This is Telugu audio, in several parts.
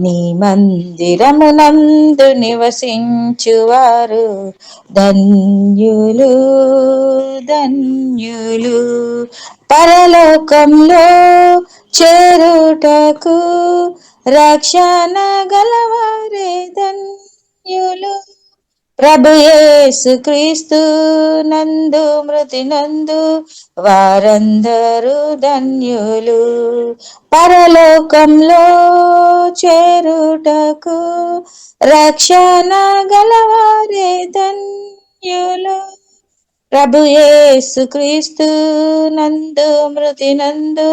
నీ మందిరమునందు నివసించువారు ధన్యులు ధన్యులు. పరలోకంలో చేరుటకు రక్షణ గలవారే ధన్యులు. ప్రభు యేసు క్రీస్తు నందు మృతి నందు వారందరూ ధన్యులు. పరలోకంలో చేరుటకు రక్షణ గలవారే ధన్యులు. ప్రభు యేసు క్రీస్తు నందు మృతి నందు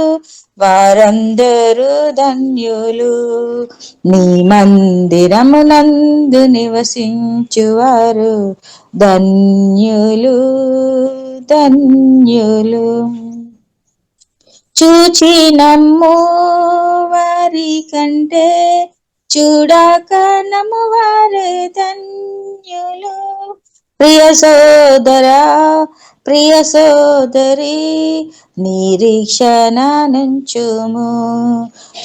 వారందరూ ధన్యులు. నీ మందిరమునందు నివసించువారు ధన్యులు ధన్యులు. చూచి నమ్ము వారి కంటే చూడక నమ్ము వారే ధన్యులు. ప్రియ సోదరా ప్రియ సోదరి నిరీక్షణ నుంచుము.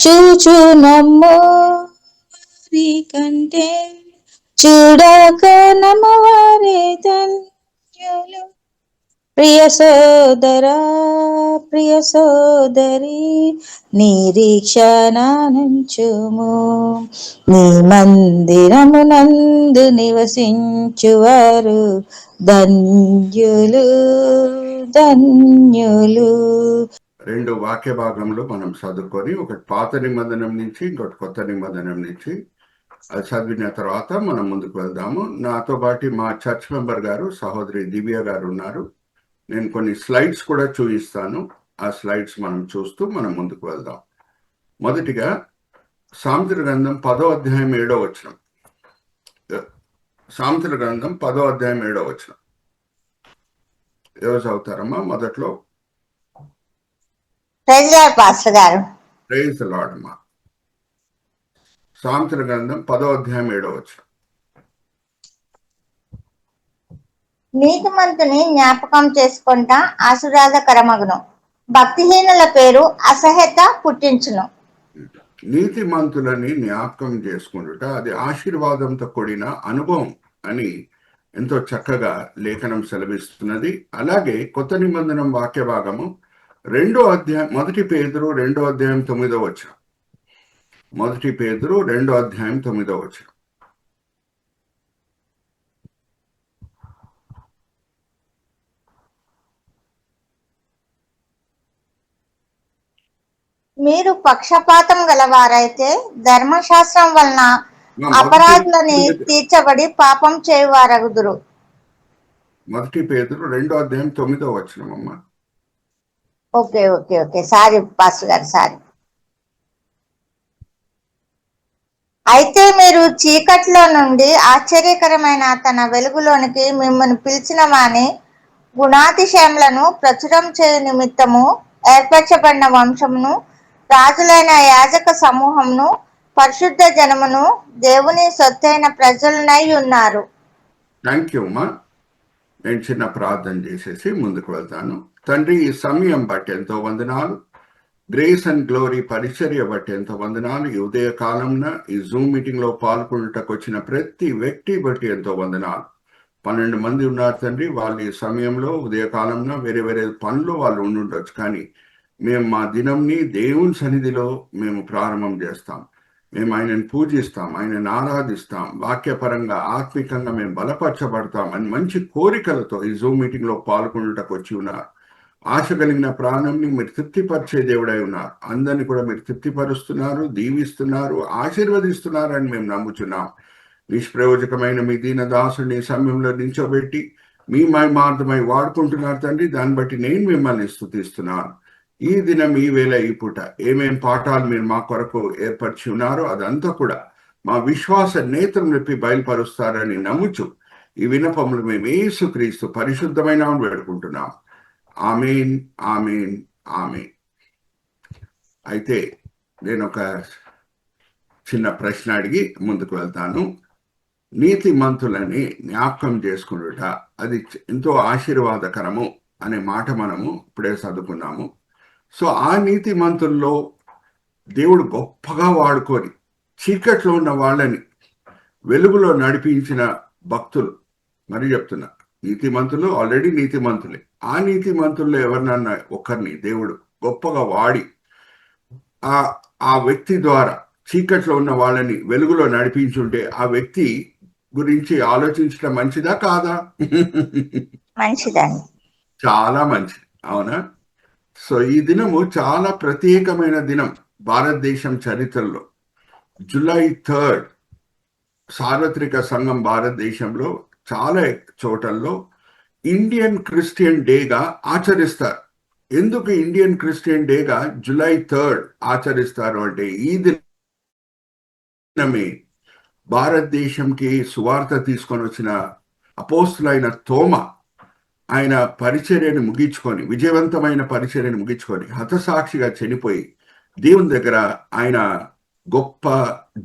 చూచు నమ్ము వారి కంటే చూడక నమ్ము వారే ధన్యులు. ప్రియ సోదరా ప్రియ సోదరి నిరీక్షణ నుంచుము. నీ మందిరమునందు నివసించువారు ధన్యులు ధన్యులు. రెండు వాక్య భాగంలో మనం చదువుకొని, ఒకటి పాత నిబంధనం నుంచి ఇంకోటి కొత్త నిబంధనం నుంచి అది చదివిన తర్వాత మనం ముందుకు వెళ్దాము. నాతో పాటు మా చర్చ్ మెంబర్ గారు సహోదరి దివ్య గారు ఉన్నారు. నేను కొన్ని స్లైడ్స్ కూడా చూపిస్తాను. ఆ స్లైడ్స్ మనం చూస్తూ మనం ముందుకు వెళ్దాం. మొదటిగా సామెతల గ్రంథం 10వ అధ్యాయం 7వ వచనం. సామెతల గ్రంథం 10వ అధ్యాయం 7వ వచనం ఎవరు చదువుతారమ్మా? మొదట్లో ప్రైజ్ ది లార్డ్ అమ్మా. సామెతల గ్రంథం 10వ అధ్యాయం 7వ వచనం. నీతిమంతుని జ్ఞాపకం చేసుకుంటా ఆశీర్వాదకరమగును, భక్తిహీనుల పేరు అసహ్యత పుట్టించును. నీతిమంతులని జ్ఞాపకం చేసుకుంటుట అది ఆశీర్వాదంతో కూడిన అనుభవం అని ఎంతో చక్కగా లేఖనం సెలవిస్తున్నది. అలాగే కొత్త నిబంధనం వాక్య భాగము 2వ అధ్యాయం 1 పేతురు 2వ అధ్యాయం 9వ వచనం. 1 పేతురు 2వ అధ్యాయం 9వ వచనం. మీరు పక్షపాతం గలవారైతే ధర్మశాస్త్రం వలన అపరాధులని తీర్చబడి పాపం చేయువారగుదురు. 1 పేతురు 2వ అధ్యాయం 9వ వచనం అమ్మా. Okay okay okay sorry pastor గారు, సారీ. అయితే మీరు చీకట్లో నుండి ఆశ్చర్యకరమైన తన వెలుగులోనికి మిమ్మల్ని పిలిచిన వాని గుణాతిశయములను ప్రచురం చేయు నిమిత్తము ఏర్పరచబడిన వంశమును, రాజులైన యాజక సమూహమును, పరిశుద్ధ జనమును, దేవుని సొత్తైన ప్రజలనై ఉన్నారు. థ్యాంక్ యూ అమ్మా. నేను చిన్న ప్రార్థన చేసేసి ముందుకు వెళ్తాను. తండ్రి, ఈ సమయం బట్టి ఎంతో వందనాలు. గ్రేస్ అండ్ గ్లోరీ పరిచర్య బట్టి ఎంతో వందనాలు. ఈ ఉదయ కాలంలో ఈ జూమ్ మీటింగ్ లో పాల్గొనటకు వచ్చిన ప్రతి వ్యక్తి బట్టి ఎంతో వందనాలు. 12 మంది ఉన్నారు తండ్రి. వాళ్ళు ఈ సమయంలో ఉదయకాలంలో వేరే వేరే పనులు వాళ్ళు ఉండుండొచ్చు, కానీ మేము మా దినంని దేవుని సన్నిధిలో మేము ప్రారంభం చేస్తాం. మేము ఆయనను పూజిస్తాం, ఆయనను ఆరాధిస్తాం, వాక్యపరంగా ఆత్మికంగా మేము బలపరచబడతాం అని మంచి కోరికలతో ఈ జూమ్ మీటింగ్ లో పాల్గొనటకు వచ్చి ఉన్నారు. ఆశ కలిగిన ప్రాణంని మీరు తృప్తిపరిచే దేవుడై ఉన్నారు. అందరినీ కూడా మీరు తృప్తిపరుస్తున్నారు, దీవిస్తున్నారు, ఆశీర్వదిస్తున్నారు అని మేము నమ్ముచున్నాం. నిష్ప్రయోజకమైన మీ దీన దాసుని సమయంలో నించోబెట్టి మీ మార్గమై వాడుకుంటున్నారు తండ్రి. దాన్ని బట్టి నేను మిమ్మల్ని స్తుతిస్తున్నాను. ఈ దినం, ఈ వేళ, ఈ పూట ఏమేం పాఠాలు మీరు మా కొరకు ఏర్పరిచి ఉన్నారో అదంతా కూడా మా విశ్వాస నేత్రం నిప్పి బయలుపరుస్తారని నమ్ముచు ఈ విన్నపములు మేము యేసుక్రీస్తు పరిశుద్ధమైన వేడుకుంటున్నాం. ఆమేన్ ఆమేన్ ఆమేన్. అయితే నేను ఒక చిన్న ప్రశ్న అడిగి ముందుకు వెళ్తాను. నీతిమంతులని జ్ఞాపకం చేసుకునుట అది ఎంతో ఆశీర్వాదకరము అనే మాట మనము ఇప్పుడే చదువుకున్నాము. సో ఆ నీతిమంతుల్లో దేవుడు గొప్పగా వాడుకొని చీకట్లో ఉన్న వాళ్ళని వెలుగులో నడిపించిన భక్తులు. మరి చెప్తున్నా, నీతిమంతులు ఆల్రెడీ నీతిమంతులే. ఆ నీతిమంతుల్లో ఎవరినన్నా ఒకరిని దేవుడు గొప్పగా వాడి ఆ వ్యక్తి ద్వారా చీకట్లో ఉన్న వాళ్ళని వెలుగులో నడిపించుంటే ఆ వ్యక్తి గురించి ఆలోచించడం మంచిదా కాదా? మంచిదండి. చాలా మంచిది, అవునా? సో ఈ దినము చాలా ప్రత్యేకమైన దినం భారతదేశం చరిత్రలో. జూలై 3 సార్వత్రిక సంఘం భారతదేశంలో చాలా చోటల్లో ఇండియన్ క్రిస్టియన్ డేగా ఆచరిస్తారు. ఎందుకు ఇండియన్ క్రిస్టియన్ డేగా జూలై 3 ఆచరిస్తారు అంటే, ఈ దినమే భారతదేశంకి సువార్త తీసుకొని వచ్చిన అపోస్తులైన తోమ ఆయన పరిచర్యను ముగించుకొని, విజయవంతమైన పరిచర్యను ముగించుకొని హతసాక్షిగా చనిపోయి దేవుని దగ్గర ఆయన గొప్ప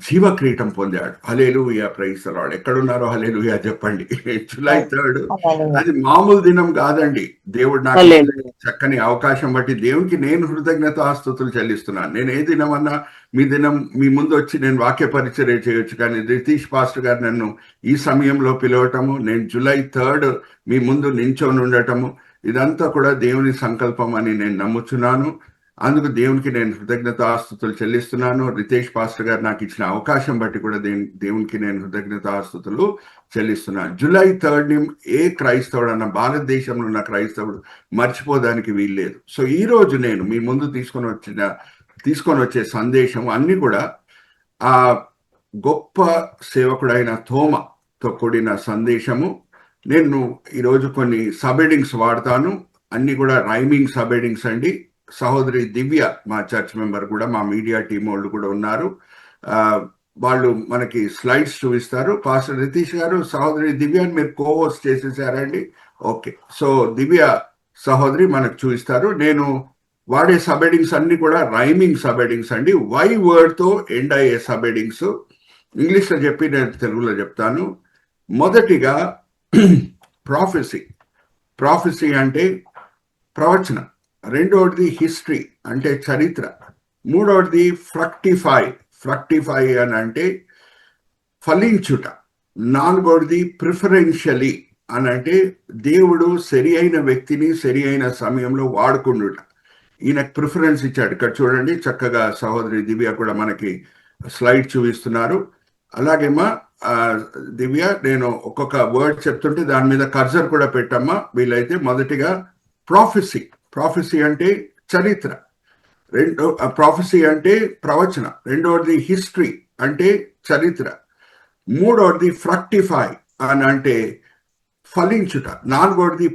జీవ క్రీటం పొందాడు. హల్లెలూయా, ప్రైజ్ ది లార్డ్. ఎక్కడున్నారో హల్లెలూయా చెప్పండి. జూలై 3 అది మామూలు దినం కాదండి. దేవుడు నాకు చక్కని అవకాశం బట్టి దేవునికి నేను కృతజ్ఞతాస్తుతులు చెల్లిస్తున్నాను. నేను ఏ దినమన్నా మీ ముందు వచ్చి నేను వాక్య పరిచర్య చేయొచ్చు, కానీ రితీష్ పాస్టర్ గారు నన్ను ఈ సమయంలో పిలవటము, నేను జూలై 3 మీ ముందు నించొని ఉండటము, ఇదంతా కూడా దేవుని సంకల్పం అని నేను నమ్ముచున్నాను. అందుకు దేవునికి నేను కృతజ్ఞతాస్తుతులు చెల్లిస్తున్నాను. రితేష్ పాస్టర్ గారు నాకు ఇచ్చిన అవకాశం బట్టి కూడా దేవునికి నేను కృతజ్ఞతాస్తుతులు చెల్లిస్తున్నాను. జూలై 3 ఏ క్రైస్తవుడు అన్న భారతదేశంలో ఉన్న క్రైస్తవుడు మర్చిపోదానికి వీల్లేదు. సో ఈ రోజు నేను మీ ముందు తీసుకొని వచ్చే సందేశం అన్ని కూడా ఆ గొప్ప సేవకుడైన తోమతో కూడిన సందేశము. నేను ఈరోజు కొన్ని సబెడింగ్స్ వాడతాను, అన్ని కూడా రైమింగ్ సబెడింగ్స్ అండి. సహోదరి దివ్య మా చర్చ్ మెంబర్ కూడా, మా మీడియా టీం వాళ్ళు కూడా ఉన్నారు. వాళ్ళు మనకి స్లైడ్స్ చూపిస్తారు. పాస్టర్ రితీష్ గారు, సహోదరి దివ్యాన్ని మీరు కోహోస్ట్ చేసేసారండి. ఓకే, సో దివ్య సహోదరి మనకు చూపిస్తారు. నేను వాడే సబెడింగ్స్ అన్ని కూడా రైమింగ్ సబెడింగ్స్ అండి. వై వర్డ్ తో ఎండ్ అయ్యే సబెడింగ్స్. ఇంగ్లీష్లో చెప్పి నేను తెలుగులో చెప్తాను. మొదటిగా ప్రాఫెసీ అంటే ప్రవచనం. రెండవది హిస్టరీ అంటే చరిత్ర. మూడవది ఫ్రక్టిఫై అని అంటే ఫలించుట. నాలుగవది ప్రిఫరెన్షియలీ అని అంటే దేవుడు సరి అయిన వ్యక్తిని సరి అయిన సమయంలో వాడుకుండుట. ఈయనకు ప్రిఫరెన్స్ ఇచ్చాడు. ఇక్కడ చూడండి, చక్కగా సహోదరి దివ్య కూడా మనకి స్లైడ్ చూపిస్తున్నారు. అలాగేమా దివ్య, నేను ఒక్కొక్క వర్డ్ చెప్తుంటే దాని మీద కర్సర్ కూడా పెట్టమ్మా వీలైతే. మొదటిగా ప్రాఫెసీ అంటే చరిత్ర, ప్రాఫెసీ అంటే ప్రవచన. రెండవది హిస్టరీ అంటే చరిత్ర. మూడవది ఫ్రక్టిఫై అని అంటే ఫలించుట. నాలుగవది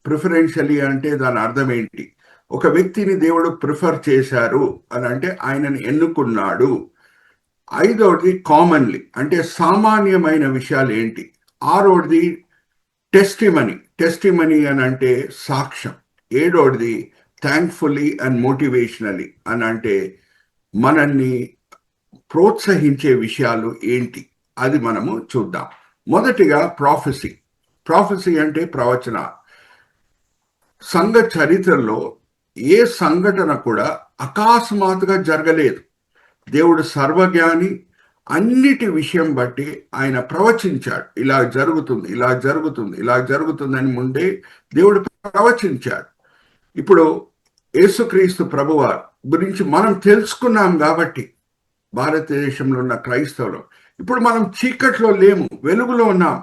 ప్రిఫరెన్షియలీ అంటే దాని అర్థం ఏంటి? ఒక వ్యక్తిని దేవుడు ప్రిఫర్ చేశారు అని అంటే ఆయనని ఎన్నుకున్నాడు. ఐదవది కామన్లీ అంటే సామాన్యమైన విషయాలు ఏంటి. ఆరవది టెస్టిమనీ అని అంటే సాక్ష్యం. ఏడవది థ్యాంక్ఫుల్లీ అండ్ మోటివేషనలీ అని అంటే మనల్ని ప్రోత్సహించే విషయాలు ఏంటి, అది మనము చూద్దాం. మొదటిగా ప్రాఫెసీ అంటే ప్రవచన. సంఘ చరిత్రలో ఏ సంఘటన కూడా అకస్మాత్తుగా జరగలేదు. దేవుడు సర్వజ్ఞాని. అన్నిటి విషయం బట్టి ఆయన ప్రవచించాడు. ఇలా జరుగుతుందని ముందే దేవుడు ప్రవచించాడు. ఇప్పుడు యేసుక్రీస్తు ప్రభువారు గురించి మనం తెలుసుకున్నాం కాబట్టి భారతదేశంలో ఉన్న క్రైస్తవులు ఇప్పుడు మనం చీకట్లో లేము, వెలుగులో ఉన్నాం.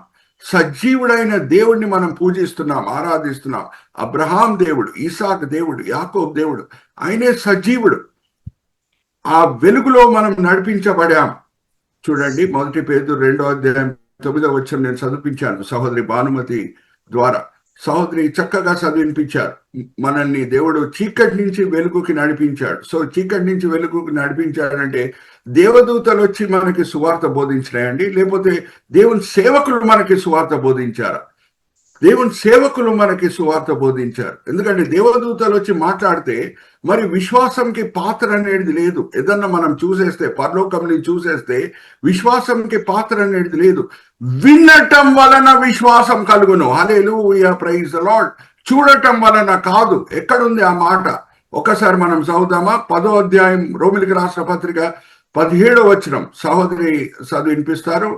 సజీవుడైన దేవుడిని మనం పూజిస్తున్నాం, ఆరాధిస్తున్నాం. అబ్రహాం దేవుడు, ఇసాక్ దేవుడు, యాకోబు దేవుడు, ఆయనే సజీవుడు. ఆ వెలుగులో మనం నడిపించబడాం. చూడండి, 1 పేతురు 2:9 నేను చదివించాను సహోదరి భానుమతి ద్వారా. సహోదరి చక్కగా చదివినిపించారు. మనల్ని దేవుడు చీకటి నుంచి వెలుగుకి నడిపించాడు. సో చీకటి నుంచి వెలుగుకి నడిపించాడంటే దేవదూతలు వచ్చి మనకి సువార్త బోధించినాయండి, లేకపోతే దేవుని సేవకులు మనకి సువార్త బోధించారా? దేవుని సేవకులు మనకి సువార్త బోధించారు. ఎందుకంటే దేవదూతలు వచ్చి మాట్లాడితే మరి విశ్వాసంకి పాత్ర అనేది లేదు. ఏదన్నా మనం చూసేస్తే, పరలోకంని చూసేస్తే విశ్వాసంకి పాత్ర అనేది లేదు. వినటం వలన విశ్వాసం కలుగును. హల్లెలూయా, ప్రైజ్ ది లార్డ్. చూడటం వలన కాదు. ఎక్కడుంది ఆ మాట? ఒకసారి మనం చదువుదామా? 10వ అధ్యాయం రోమిలికి రాసిన పత్రిక 17వ వచనం సహోదరి చదువు వినిపిస్తారు.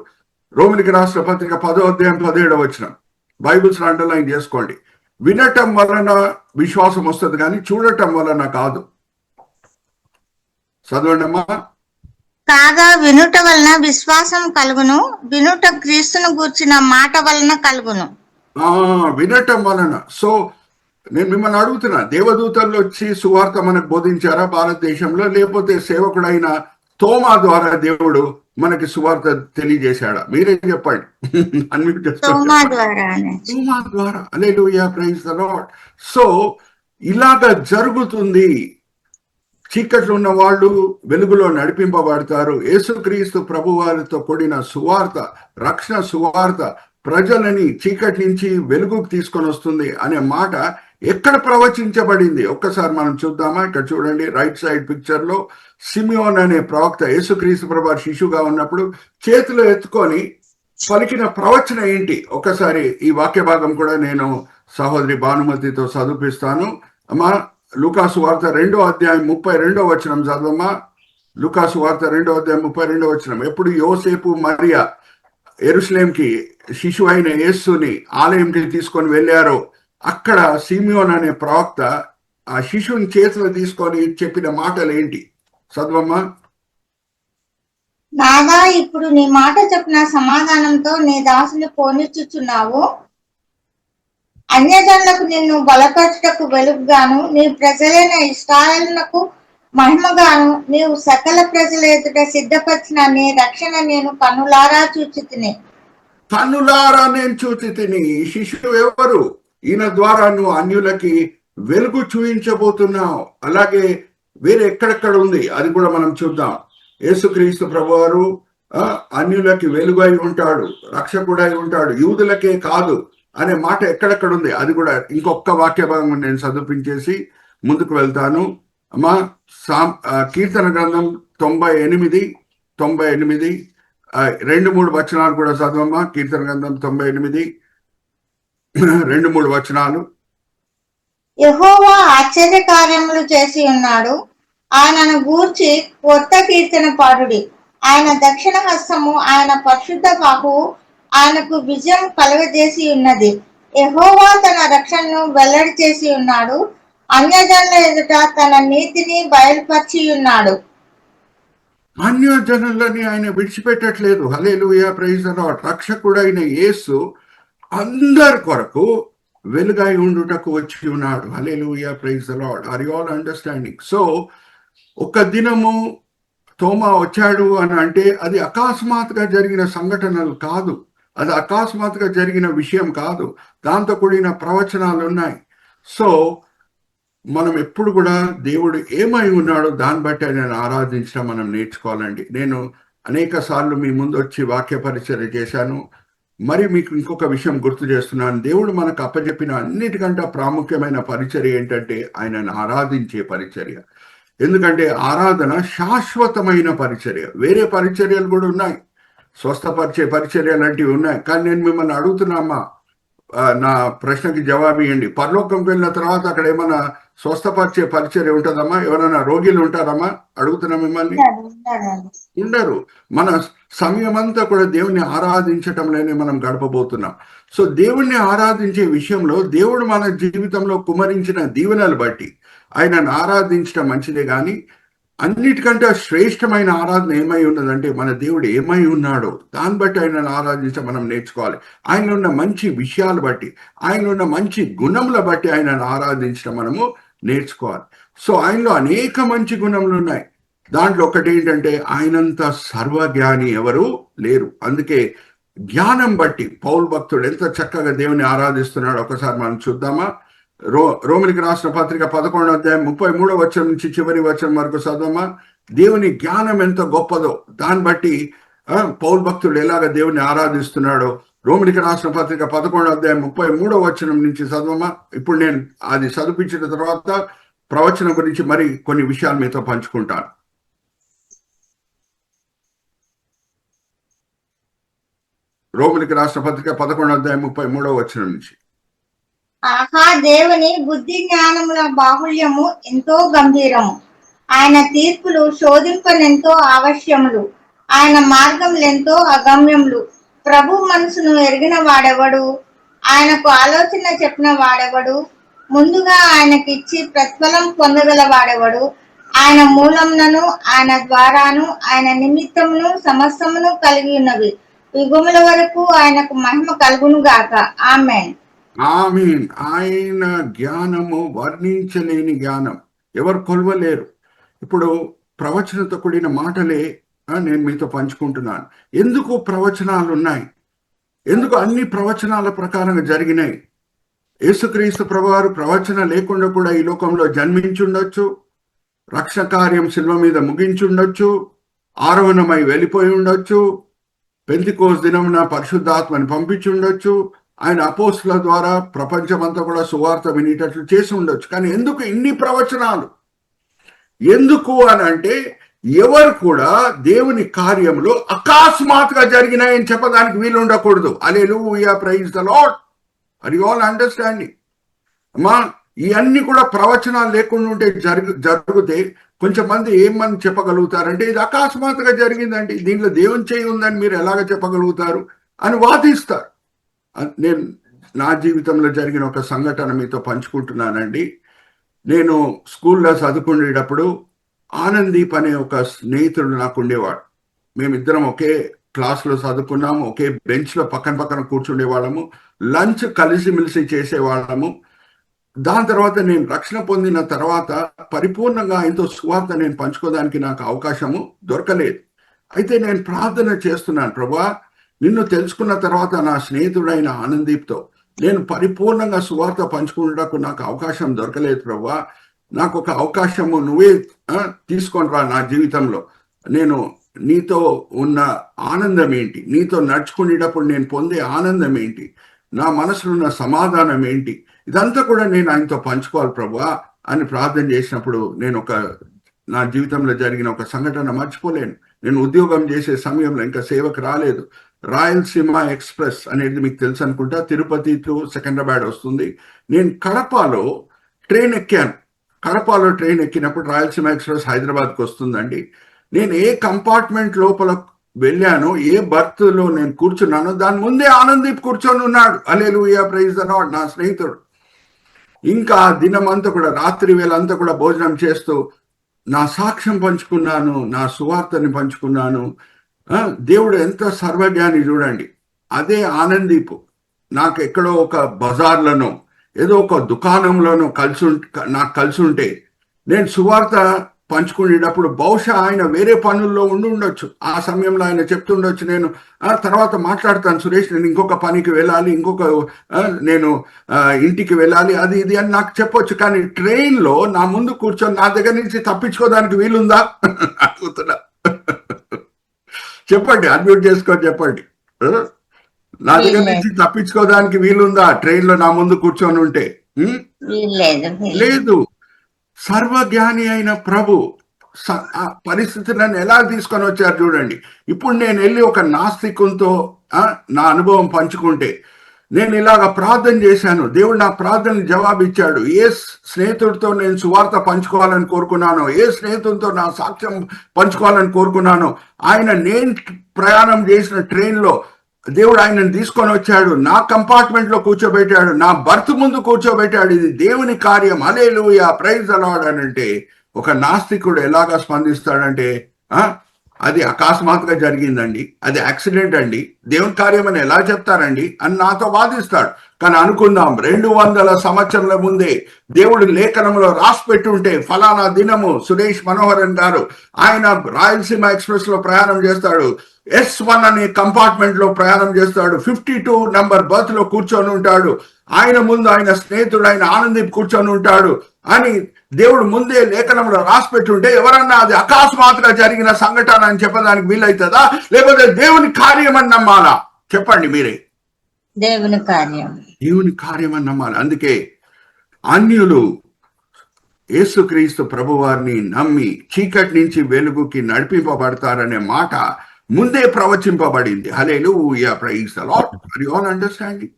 రోమిలికి రాసిన పత్రిక 10వ అధ్యాయం 17వ వచనం. బైబిల్స్ అండర్లైన్ చేసుకోండి. వినటం వలన విశ్వాసం వస్తుంది కానీ చూడటం వలన కాదు. చదవండి అమ్మా. కాగా వినుట వలన విశ్వాసం కలుగును, వినుట క్రీస్తును గూర్చిన మాట వలన కలుగును. వినటం వలన. సో నేను మిమ్మల్ని అడుగుతున్నా, దేవదూతలు వచ్చి సువార్త మనకు బోధించారా భారతదేశంలో? లేకపోతే సేవకుడైన తోమా ద్వారా దేవుడు మనకి సువార్త తెలియజేశాడా? మీరే చెప్పండి. తోమా ద్వారా. హల్లెలూయా, ప్రైజ్ ది లార్డ్. సో ఇలాగ జరుగుతుంది. చీకట్లు ఉన్న వాళ్ళు వెలుగులో నడిపింపబడతారు. యేసుక్రీస్తు ప్రభు వారితో కూడిన సువార్త, రక్షణ సువార్త ప్రజలని చీకటి నుంచి వెలుగుకు తీసుకొని వస్తుంది అనే మాట ఎక్కడ ప్రవచించబడింది ఒక్కసారి మనం చూద్దామా? ఇక్కడ చూడండి, రైట్ సైడ్ పిక్చర్ లో సిమియోన్ అనే ప్రవక్త యేసుక్రీస్తు ప్రభు శిశువుగా ఉన్నప్పుడు చేతిలో ఎత్తుకొని పలికిన ప్రవచన ఏంటి? ఒక్కసారి ఈ వాక్య భాగం కూడా నేను సహోదరి భానుమతితో చదివిస్తాను. అమ్మా, లూకాసు వార్త 2వ అధ్యాయం 32వ వచనం చదవమ్మా. లూకాసు వార్త 2వ అధ్యాయం 32వ వచనం. ఎప్పుడు యోసేపు మరియా యెరూషలేంకి శిశువు అయిన యేసుని ఆలయంకి తీసుకొని వెళ్ళారో అక్కడ సిమియోన్ అనే ప్రవక్త ఆ శిశువుని చేతిలో తీసుకొని చెప్పిన మాటలు ఏంటి? చదవమ్మా. నాదా, ఇప్పుడు నీ మాట చెప్పిన సమాధానంతో నీ దాసుని పోనిచ్చుచున్నావు. అన్యజనులకు నిన్ను బలపరచుటకు వెలుగుగాను, నీ ప్రజలైన ఇశ్రాయేలునకు మహిమగాను నీవు సకల ప్రజల ఎదుట సిద్ధపరిచిన నీ రక్షణ నేను కన్నులారా చూచితిని. కన్నులారా నేను చూచితిని. ఈ శిశువు ఎవరు? ఈయన ద్వారా నువ్వు అన్యులకి వెలుగు చూపించబోతున్నావు. అలాగే వేరే ఎక్కడెక్కడ ఉంది అది కూడా మనం చూద్దాం. యేసుక్రీస్తు ప్రభువారు అన్యులకి వెలుగై ఉంటాడు, రక్షకుడై ఉంటాడు, యూదులకే కాదు అనే మాట ఎక్కడెక్కడ ఉంది అది కూడా ఇంకొక వాక్య భాగం నేను చదివించేసి ముందుకు వెళ్తాను. అమ్మా, కీర్తన గ్రంథం 98 2-3 వచనాలు కూడా చదవమ్మా. కీర్తన గ్రంథం 98 2-3 వచనాలు. యెహోవా ఆశ్చర్య కార్యములు చేసి ఉన్నాడు, ఆయనను గూర్చి కొత్త కీర్తన పాడుడి. ఆయన దక్షిణ హస్తము, ఆయన పరిశుద్ధ బాహువు ఆయనకు విజయం కలుగజేసి ఉన్నది. యెహోవా తన రక్షణను వెల్లడి చేసి ఉన్నాడు, అన్యజనుల ఎదుట తన నీతిని బయలుపరిచి ఉన్నాడు. అన్యజనులని ఆయన విడిచిపెట్టట్లేదు. Hallelujah, praise the Lord. రక్షకుడైన యేసు అందరి కొరకు వెలుగై ఉండుటకు వచ్చి ఉన్నాడు. Hallelujah, praise the Lord. Are you all understanding? So ఒక దినము తోమా వచ్చాడు అని అంటే అది అకస్మాత్తుగా జరిగిన సంఘటనలు కాదు, అది అకస్మాత్తుగా జరిగిన విషయం కాదు, దాంతో కూడిన ప్రవచనాలు ఉన్నాయి. సో మనం ఎప్పుడు కూడా దేవుడు ఏమై ఉన్నాడో దాన్ని బట్టి ఆయన ఆరాధించడం మనం నేర్చుకోవాలండి. నేను అనేక సార్లు మీ ముందు వచ్చి వాక్య పరిచర్య చేశాను. మరి మీకు ఇంకొక విషయం గుర్తు చేస్తున్నాను. దేవుడు మనకు అప్పచెప్పిన అన్నిటికంటే ప్రాముఖ్యమైన పరిచర్య ఏంటంటే ఆయనను ఆరాధించే పరిచర్య. ఎందుకంటే ఆరాధన శాశ్వతమైన పరిచర్య. వేరే పరిచర్యలు కూడా ఉన్నాయి, స్వస్థపరిచే పరిచర్య లాంటివి ఉన్నాయి. కానీ నేను మిమ్మల్ని అడుగుతున్నామా, నా ప్రశ్నకి జవాబు ఇవ్వండి. పరలోకంకి వెళ్ళిన తర్వాత అక్కడ ఏమైనా స్వస్థపరిచే పరిచర్య ఉంటుందమ్మా? ఎవరైనా రోగిలు ఉంటారమ్మా? అడుగుతున్నా మిమ్మల్ని. ఉండరు. మన సమయం అంతా కూడా దేవుణ్ణి ఆరాధించటంలోనే మనం గడపబోతున్నాం. సో దేవుణ్ణి ఆరాధించే విషయంలో దేవుడు మన జీవితంలో కుమరించిన దీవెనలు బట్టి ఆయనను ఆరాధించడం మంచిదే. కానీ అన్నిటికంటే శ్రేష్టమైన ఆరాధన ఏమై ఉన్నదంటే మన దేవుడు ఏమై ఉన్నాడో దాన్ని బట్టి ఆయనను ఆరాధించడం మనం నేర్చుకోవాలి. ఆయనలో ఉన్న మంచి విషయాలు బట్టి, ఆయనలో ఉన్న మంచి గుణముల బట్టి ఆయనను ఆరాధించడం మనము నేర్చుకోవాలి. సో ఆయనలో అనేక మంచి గుణములు ఉన్నాయి. దాంట్లో ఒకటి ఏంటంటే ఆయనంత సర్వజ్ఞాని ఎవరు లేరు. అందుకే జ్ఞానం బట్టి పౌలు భక్తుడు ఎంత చక్కగా దేవుని ఆరాధిస్తున్నాడు ఒకసారి మనం చూద్దామా? రోమిలికి రాసిన పత్రిక 11వ అధ్యాయం 33వ వచనం నుంచి చివరి వచనం వరకు చదవమా. దేవుని జ్ఞానం ఎంత గొప్పదో దాన్ని బట్టి పౌలు భక్తుడు ఎలాగ దేవుని ఆరాధిస్తున్నాడో రోమిలికి రాసిన పత్రిక 11వ అధ్యాయం 33వ వచనం నుంచి చదవమా. ఇప్పుడు నేను అది చదివించిన తర్వాత ప్రవచనం గురించి మరి కొన్ని విషయాలు మీతో పంచుకుంటాను. రోమిలికి రాసిన పత్రిక 11వ అధ్యాయం 33వ వచనం నుంచి. ఆహా, దేవుని బుద్ధి జ్ఞానముల బాహుళ్యము ఎంతో గంభీరము, ఆయన తీర్పులు శోధింపనెంతో ఆవశ్యములు, ఆయన మార్గములెంతో అగమ్యములు. ప్రభు మనసును ఎరిగిన వాడెవడు? ఆయనకు ఆలోచన చెప్పిన వాడెవడు? ముందుగా ఆయనకిచ్చి ప్రతిఫలం పొందగల వాడెవడు? ఆయన మూలమునను ఆయన ద్వారాను ఆయన నిమిత్తమును సమస్తమును కలిగి ఉన్నవి. యుగముల వరకు ఆయనకు మహిమ కలుగును గాక. ఆమేన్. ఆమేన్. ఆయన జ్ఞానము వర్ణించలేని జ్ఞానం, ఎవరు కొలవలేరు. ఇప్పుడు ప్రవచనతో కూడిన మాటలే నేను మీతో పంచుకుంటున్నాను. ఎందుకు ప్రవచనాలు ఉన్నాయి? ఎందుకు అన్ని ప్రవచనాల ప్రకారంగా జరిగినాయి? యేసుక్రీస్తు ప్రభువారు ప్రవచన లేకుండా కూడా ఈ లోకంలో జన్మించుండొచ్చు, రక్షణ కార్యం శిల్వ మీద ముగించుండొచ్చు, ఆరోహణమై వెళ్ళిపోయి ఉండొచ్చు, పెంతెకోస్తు దినమున పరిశుద్ధాత్మని పంపించుండొచ్చు, ఆయన అపోస్తుల ద్వారా ప్రపంచమంతా కూడా సువార్త వినేటట్లు చేసి ఉండొచ్చు. కానీ ఎందుకు ఇన్ని ప్రవచనాలు? ఎందుకు అని అంటే ఎవరు కూడా దేవుని కార్యంలో అకస్మాత్తుగా జరిగినాయని చెప్పడానికి వీలు ఉండకూడదు. Hallelujah, praise the Lord. Are you all understanding? అమ్మా, ఇవన్నీ కూడా ప్రవచనాలు లేకుండా ఉంటే జరిగితే కొంచెం మంది ఏమని చెప్పగలుగుతారంటే ఇది అకస్మాత్తుగా జరిగిందండి, దీంట్లో దేవుని చేయి ఉందని మీరు ఎలాగ చెప్పగలుగుతారు అని వాదిస్తారు. నేను నా జీవితంలో జరిగిన ఒక సంఘటన మీతో పంచుకుంటున్నానండి. నేను స్కూల్లో చదువుకునేటప్పుడు ఆనందీప్ అనే ఒక స్నేహితుడు నాకు ఉండేవాడు. మేమిద్దరం ఒకే క్లాస్లో చదువుకున్నాము, ఒకే బెంచ్లో పక్కన పక్కన కూర్చుండేవాళ్ళము, లంచ్ కలిసిమెలిసి చేసేవాళ్ళము. దాని తర్వాత నేను రక్షణ పొందిన తర్వాత పరిపూర్ణంగా ఆయనతో సువార్త నేను పంచుకోవడానికి నాకు అవకాశము దొరకలేదు. అయితే నేను ప్రార్థన చేస్తున్నాను, ప్రభువా నిన్ను తెలుసుకున్న తర్వాత నా స్నేహితుడైన ఆనందీప్తో నేను పరిపూర్ణంగా సువార్త పంచుకున్నకు నాకు అవకాశం దొరకలేదు ప్రభువా, నాకు ఒక అవకాశము నువ్వే తీసుకొని రా నా జీవితంలో. నేను నీతో ఉన్న ఆనందం ఏంటి, నీతో నడుచుకునేటప్పుడు నేను పొందే ఆనందం ఏంటి, నా మనసులో ఉన్న సమాధానం ఏంటి, ఇదంతా కూడా నేను ఆయనతో పంచుకోవాలి ప్రభువా అని ప్రార్థన చేసినప్పుడు నేను నా జీవితంలో జరిగిన ఒక సంఘటన మర్చిపోలేను. నేను ఉద్యోగం చేసే సమయంలో ఇంకా సేవకు రాలేదు. రాయలసీమ ఎక్స్ప్రెస్ అనేది మీకు తెలుసు అనుకుంటా, తిరుపతి టు సికింద్రాబాద్ వస్తుంది. నేను కడపలో ట్రైన్ ఎక్కాను. కడపలో ట్రైన్ ఎక్కినప్పుడు రాయలసీమ ఎక్స్ప్రెస్ హైదరాబాద్కి వస్తుందండి. నేను ఏ కంపార్ట్మెంట్ లోపల వెళ్ళానో, ఏ బర్త్లో నేను కూర్చున్నానో దాని ముందే ఆనందీప్ కూర్చొని ఉన్నాడు. Hallelujah, praise the lord. నా స్నేహితుడు ఇంకా దినం అంతా కూడా రాత్రి వేళ అంతా కూడా భోజనం చేస్తూ నా సాక్ష్యం పంచుకున్నాను, నా సువార్తని పంచుకున్నాను. దేవుడు ఎంత సర్వజ్ఞాని చూడండి. అదే ఆనందీపు నాకు ఎక్కడో ఒక బజార్లోనో ఏదో ఒక దుకాణంలోనో నాకు కలిసి ఉంటే నేను సువార్త పంచుకునేటప్పుడు బహుశా ఆయన వేరే పనుల్లో ఉండొచ్చు. ఆ సమయంలో ఆయన చెప్తుండొచ్చు, నేను తర్వాత మాట్లాడతాను సురేష్, నేను ఇంకొక పనికి వెళ్ళాలి, నేను ఇంటికి వెళ్ళాలి, అది ఇది అని నాకు చెప్పొచ్చు. కానీ ట్రైన్లో నా ముందు కూర్చొని నా దగ్గర నుంచి తప్పించుకోవడానికి వీలుందా అడుగుతున్నా. చెప్పండి, అడ్మిట్ చేసుకొని చెప్పండి. నా దగ్గర నుంచి తప్పించుకోవడానికి వీలుందా ట్రైన్లో నా ముందు కూర్చొని ఉంటే? లేదు. సర్వజ్ఞాని అయిన ప్రభు పరిస్థితులను ఎలా తీసుకొని వచ్చారు చూడండి. ఇప్పుడు నేను వెళ్ళి ఒక నాస్తికునితో నా అనుభవం పంచుకుంటే, నేను ఇలాగ ప్రార్థన చేశాను, దేవుడు నా ప్రార్థన జవాబిచ్చాడు. ఏ స్నేహితుడితో నేను సువార్త పంచుకోవాలని కోరుకున్నానో, ఏ స్నేహితుడితో నా సాక్ష్యం పంచుకోవాలని కోరుకున్నానో, నేను ప్రయాణం చేసిన ట్రైన్లో దేవుడు ఆయనను తీసుకొని వచ్చాడు, నా కంపార్ట్మెంట్ లో కూర్చోబెట్టాడు, నా బర్త్ ముందు కూర్చోబెట్టాడు. ఇది దేవుని కార్యం. హల్లెలూయా, ప్రైజ్ ద లార్డ్ అని అంటే ఒక నాస్తికుడు ఎలాగా స్పందిస్తాడంటే అది అకస్మాత్తుగా జరిగిందండి, అది యాక్సిడెంట్ అండి, దేవుని కార్యం అని ఎలా చెప్తారండి అని నాతో వాదిస్తాడు. కానీ అనుకుందాం, 200 సంవత్సరాల ముందే దేవుడు లేఖనంలో రాసి పెట్టుంటే ఫలానా దినము సురేష్ మనోహరన్ గారు ఆయన రాయలసీమ ఎక్స్ప్రెస్ లో ప్రయాణం చేస్తాడు, S1 అనే కంపార్ట్మెంట్ లో ప్రయాణం చేస్తాడు, 52 నంబర్ బర్త్ లో కూర్చొని ఉంటాడు, ఆయన ముందు ఆయన స్నేహితుడు ఆయన ఆనందీప్ కూర్చొని ఉంటాడు అని దేవుడు ముందే లేఖనంలో రాసి పెట్టుంటే ఎవరన్నా అది అకస్మాత్తుగా జరిగిన సంఘటన అని చెప్పడానికి వీలవుతుందా? లేకపోతే దేవుని కార్యం అని నమ్మాలా? చెప్పండి మీరే. దేవుని కార్యం అని నమ్మాలి. అందుకే అన్యులు యేసుక్రీస్తు ప్రభువారిని నమ్మి చీకటి నుంచి వెలుగుకి నడిపింపబడతారనే మాట ముందే ప్రవచింపబడింది. Hallelujah, praise the Lord. Are you all understanding?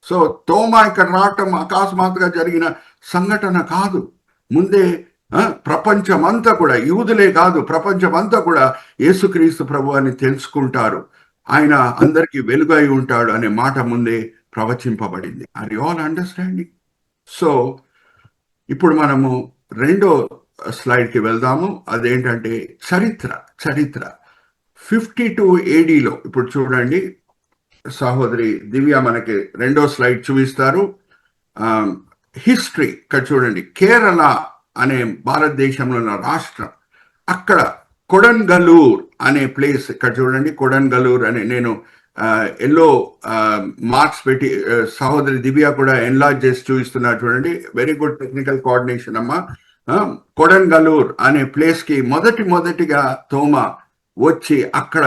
So Thoma ఇక్కడ రావటం అకస్మాత్తుగా జరిగిన సంఘటన కాదు, ముందే ప్రపంచమంతా కూడా, యూదులే కాదు ప్రపంచమంతా కూడా యేసుక్రీస్తు ప్రభు అని తెలుసుకుంటారు, ఆయన అందరికీ వెలుగై ఉంటాడు అనే మాట ముందే ప్రవచింపబడింది. Are you all understanding? So ఇప్పుడు మనము రెండో స్లైడ్కి వెళ్దాము. అదేంటంటే చరిత్ర 52 ADలో. ఇప్పుడు చూడండి, సహోదరి దివ్య మనకి రెండో స్లైడ్ చూపిస్తారు. హిస్టరీ ఇక్కడ చూడండి. కేరళ అనే భారతదేశంలో ఉన్న రాష్ట్రం, అక్కడ కొడన్గలూర్ అనే ప్లేస్, ఇక్కడ చూడండి కొడన్గలూర్ అనే, నేను ఎల్లో మార్క్స్ పెట్టి సహోదరి దివ్య కూడా ఎన్లార్జ్ చేసి చూపిస్తున్నారు చూడండి. వెరీ గుడ్ టెక్నికల్ కోఆర్డినేషన్ అమ్మా. కొడన్గలూర్ అనే ప్లేస్ కి మొదటిగా తోమా వచ్చి అక్కడ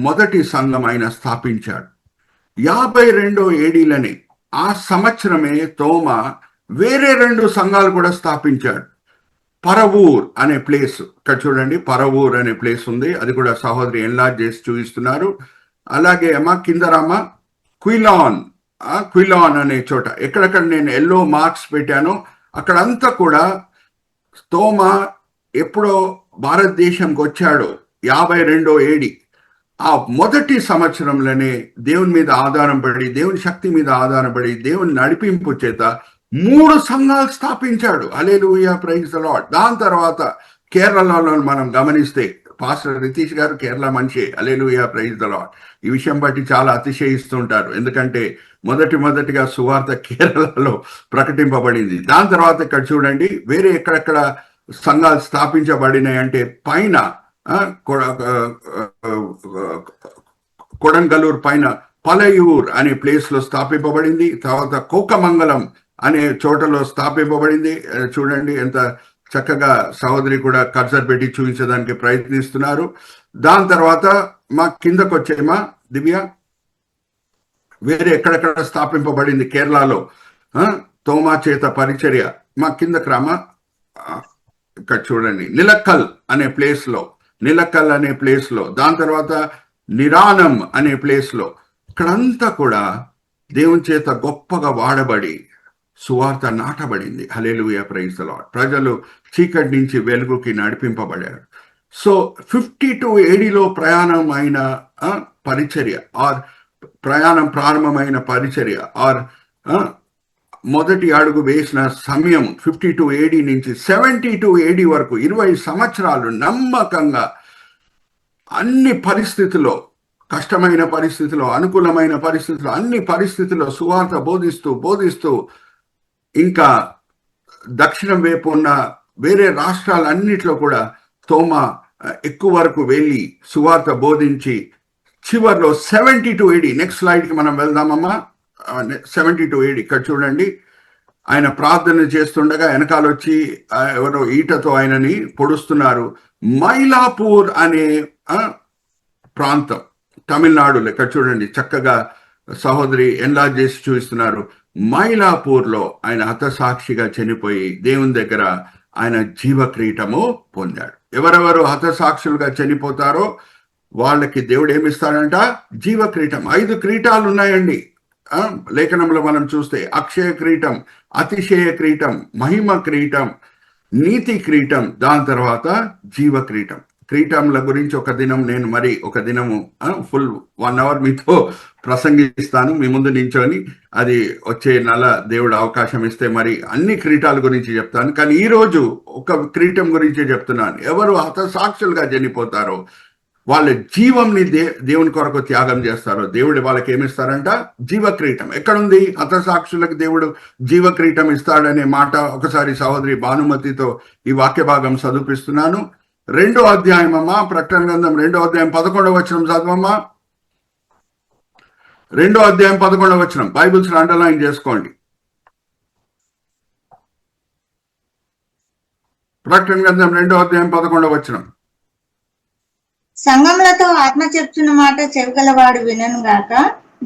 మొదటి సంఘం ఆయన స్థాపించాడు. 52 ADలని ఆ సంవత్సరమే తోమా వేరే 2 సంఘాలు కూడా స్థాపించాడు. పరవూర్ అనే ప్లేస్, ఇక్కడ చూడండి పరవూర్ అనే ప్లేస్ ఉంది, అది కూడా సహోదరి ఎన్లార్జ్ చేసి చూపిస్తున్నారు. అలాగే అమ్మ కింద రామ, క్విలాన్ అనే చోట, ఎక్కడెక్కడ నేను ఎల్లో మార్క్స్ పెట్టానో అక్కడంతా కూడా తోమా ఎప్పుడో భారతదేశంకి వచ్చాడో 52 AD, ఆ మొదటి సంవత్సరంలోనే దేవుని మీద ఆధారపడి, దేవుని శక్తి మీద ఆధారపడి, దేవుని నడిపింపు చేత 3 సంఘాలు స్థాపించాడు. హల్లెలూయా, ప్రైజ్ ది లార్డ్. దాని తర్వాత కేరళలో మనం గమనిస్తే, పాస్టర్ రితీష్ గారు కేరళ మనిషి, హల్లెలూయా, ప్రైజ్ ది లార్డ్. ఈ విషయం బట్టి చాలా అతిశయిస్తుంటారు, ఎందుకంటే మొదటిగా సువార్త కేరళలో ప్రకటింపబడింది. దాని తర్వాత ఇక్కడ చూడండి వేరే ఎక్కడెక్కడ సంఘాలు స్థాపించబడినాయి అంటే, పైన కొడంగలూరు పైన పలయూర్ అనే ప్లేస్ లో స్థాపింపబడింది. తర్వాత కోకమంగళం అనే చోటలో స్థాపింపబడింది. చూడండి ఎంత చక్కగా సహోదరి కూడా కర్సర్ పెట్టి చూపించడానికి ప్రయత్నిస్తున్నారు. దాని తర్వాత మా కిందకు వచ్చేమా దివ్య, వేరే ఎక్కడెక్కడ స్థాపింపబడింది కేరళలో తోమా చేత పరిచర్య. మా కిందకు రామా, ఇక్కడ చూడండి నిలక్కల్ అనే ప్లేస్ లో, దాని తర్వాత నిరానం అనే ప్లేస్ లో, ఇక్కడంతా కూడా దేవుని చేత గొప్పగా వాడబడి సువార్త నాటబడింది. హల్లెలూయా, ప్రైజ్ ది లార్డ్. ప్రజలు చీకటి నుంచి వెలుగుకి నడిపింపబడారు. సో 52 ADలో ప్రయాణం అయిన పరిచర్య, ఆర్ ప్రయాణం ప్రారంభమైన పరిచర్య, ఆర్ మొదటి అడుగు వేసిన సమయం 52 AD నుంచి 72 AD వరకు 20 సంవత్సరాలు నమ్మకంగా అన్ని పరిస్థితుల్లో, కష్టమైన పరిస్థితుల్లో, అనుకూలమైన పరిస్థితుల్లో, అన్ని పరిస్థితుల్లో సువార్త బోధిస్తూ ఇంకా దక్షిణం వైపు ఉన్న వేరే రాష్ట్రాలన్నిట్లో కూడా తోమా ఎక్కువ వరకు వెళ్ళి సువార్త బోధించి చివరిలో 72 AD, నెక్స్ట్ స్లైడ్కి మనం వెళ్దామమ్మా. 72 AD ఇక్కడ చూడండి, ఆయన ప్రార్థన చేస్తుండగా వెనకాల వచ్చి ఎవరో ఈటతో ఆయనని పొడుస్తున్నారు. మైలాపూర్ అనే ప్రాంతం తమిళనాడులో, ఇక్కడ చూడండి చక్కగా సహోదరి ఎన్లార్జ్ చేసి చూపిస్తున్నారు. మైలాపూర్లో ఆయన హతసాక్షిగా చనిపోయి దేవుని దగ్గర ఆయన జీవక్రీటము పొందాడు. ఎవరెవరు హతసాక్షులుగా చనిపోతారో వాళ్ళకి దేవుడు ఏమిస్తాడంట? జీవక్రీటం. 5 క్రీటాలు ఉన్నాయండి లేఖనంలో మనం చూస్తే. అక్షయ క్రీటం, అతిశయ క్రీటం, మహిమ క్రీటం, నీతి క్రీటం, దాని తర్వాత జీవ క్రీటం. క్రీటంల గురించి ఒక దినము ఫుల్ 1 hour మీతో ప్రసంగిస్తాను మీ ముందు నించొని. అది వచ్చే నెల దేవుడు అవకాశం ఇస్తే మరి అన్ని క్రీటాల గురించి చెప్తాను. కానీ ఈ రోజు ఒక క్రీటం గురించి చెప్తున్నాను. ఎవరు హతసాక్షులుగా చనిపోతారో, వాళ్ళ జీవంని దేవుని కొరకు త్యాగం చేస్తారో దేవుడు వాళ్ళకి ఏమిస్తారంట? జీవక్రీటం. ఎక్కడుంది? హతసాక్షులకు దేవుడు జీవక్రీటం ఇస్తాడనే మాట ఒకసారి సహోదరి భానుమతితో ఈ వాక్య భాగం చదివిస్తున్నాను. 2వ అధ్యాయం అమ్మా, ప్రకటన గ్రంథం 2వ అధ్యాయం 11వ వచనం చదవమ్మా. 2వ అధ్యాయం 11వ వచనం బైబిల్స్ అండర్లైన్ చేసుకోండి. ప్రకటన గ్రంథం 2వ అధ్యాయం 11వ వచనం. సంఘములతో ఆత్మ చెప్తున్న మాట చెవిగలవాడు వినను గాక,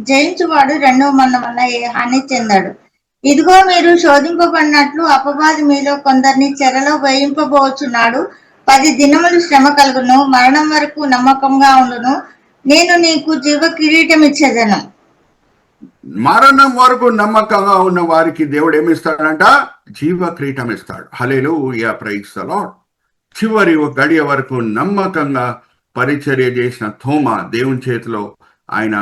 జయించువాడు 2వ మరణం వల్ల ఏ హాని చెందాడు. ఇదిగో మీరు శోధింపబడినట్లు అపవాది మీలో కొందరిని చెరలో వేయింపబోచున్నాడు. 10 దినములు శ్రమ కలుగును, మరణం వరకు నమ్మకంగా ఉండును, నేను నీకు జీవ కిరీటం ఇచ్చేదను. మరణం వరకు నమ్మకంగా ఉన్న వారికి దేవుడు ఏమిస్తాడంట? జీవ క్రీటం ఇస్తాడు. హల్లెలూయా, ప్రైజ్ ది లార్డ్. చివరి గడియ వరకు నమ్మకంగా పరిచర్య చేసిన తోమా దేవుని చేతిలో ఆయన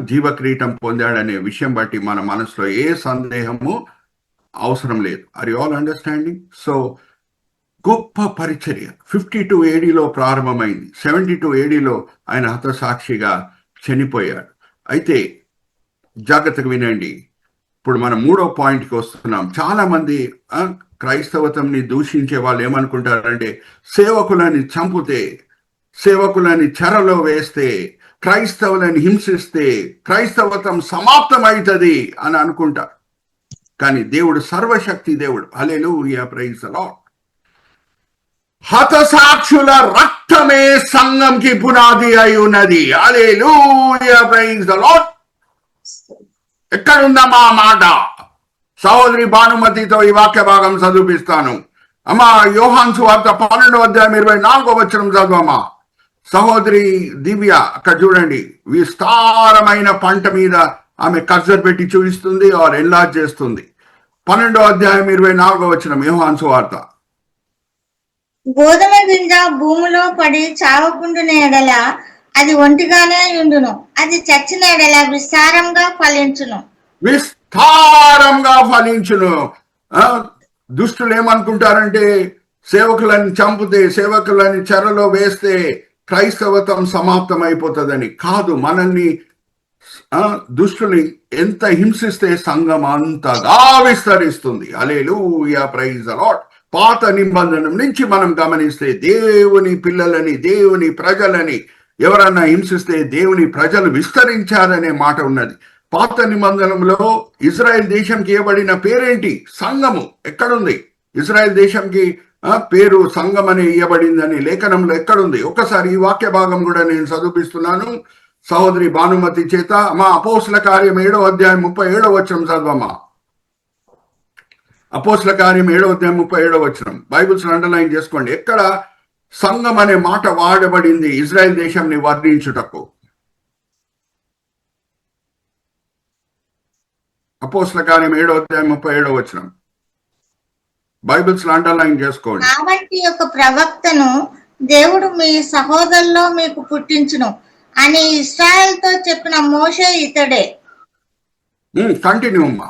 జీవ క్రీటం పొందాడనే విషయం బట్టి మన మనసులో ఏ సందేహము అవసరం లేదు. Are you all understanding? So గొప్ప పరిచర్య 52 ADలో ప్రారంభమైంది. 72 ADలో ఆయన హతసాక్షిగా చనిపోయాడు. అయితే జాగ్రత్తగా వినండి. ఇప్పుడు మనం 3వ పాయింట్కి వస్తున్నాం. చాలా మంది క్రైస్తవతంని దూషించే వాళ్ళు ఏమనుకుంటారంటే, సేవకులని చంపితే, సేవకులని చెరలో వేస్తే, క్రైస్తవులని హింసిస్తే క్రైస్తవతం సమాప్తం అవుతుంది అని అనుకుంటారు. కానీ దేవుడు సర్వశక్తి దేవుడు. హల్లెలూయా, ప్రైజ్ ది లార్డ్. హతసాక్షుల రక్తమే సంఘంకి పునాది అయి ఉన్నది. హల్లెలూయా, ప్రైజ్ ది లార్డ్. ఎక్కడుందమ్మా మాట? సహోదరి భానుమతితో ఈ వాక్య భాగం చదివిస్తాను. అమ్మా, యోహాను సువార్త 12:24 చదవమ్మా. సహోదరి దివ్య అక్కడ చూడండి, విస్తారమైన పంట మీద ఆమె కర్జర్ పెట్టి చూపిస్తుంది, ఆర్ ఎన్లార్జ్ చేస్తుంది. 12:24 యోహాను సువార్త. గోధుమ గింజ భూమిలో పడి చావకుండున ఎడల అది ఒంటిగానే ఉండును, అది చచ్చిన ఎడల విస్తారంగా ఫలించును. విస్తారంగా ఫలించును. దుష్టులు ఏమనుకుంటారంటే, సేవకులని చంపితే, సేవకులని చెరలో వేస్తే క్రైస్తవత్వం సమాప్తం అయిపోతుందని. కాదు, మనల్ని దుష్టుని ఎంత హింసిస్తే సంఘం అంతగా విస్తరిస్తుంది. హల్లెలూయా, ప్రైజ్ ది లార్డ్. పాత నిబంధన నుంచి మనం గమనిస్తే దేవుని పిల్లలని, దేవుని ప్రజలని ఎవరన్నా హింసిస్తే దేవుని ప్రజలు విస్తరించారనే మాట ఉన్నది. పాత నిబంధనలో ఇజ్రాయెల్ దేశంకి ఇవ్వబడిన పేరేంటి? సంఘము. ఎక్కడుంది? ఇజ్రాయెల్ దేశంకి పేరు సంఘం అని ఇవ్వబడిందని లేఖనంలో ఎక్కడుంది? ఒక్కసారి ఈ వాక్య భాగం కూడా నేను చదివిస్తున్నాను సహోదరి భానుమతి చేత. మా అపోస్తల కార్యం 7:37 చదవమ్మా. అపోస్తల కార్యం 7:37 బైబిల్స్ అండర్లైన్ చేసుకోండి. ఎక్కడ సంఘం అనే మాట వాడబడింది ఇజ్రాయెల్ దేశంని వర్ణించుటకు? అపోస్తల కార్యం 7:37 బైబిల్స్ అండర్లైన్ చేసుకోండి. కాబట్టి ఒక ప్రవక్తను దేవుడు మీ సహోదరుల్లో మీకు పుట్టించును అని ఇశ్రాయేలుతో చెప్పిన మోషే ఇతడే. కంటిన్యూ అమ్మా.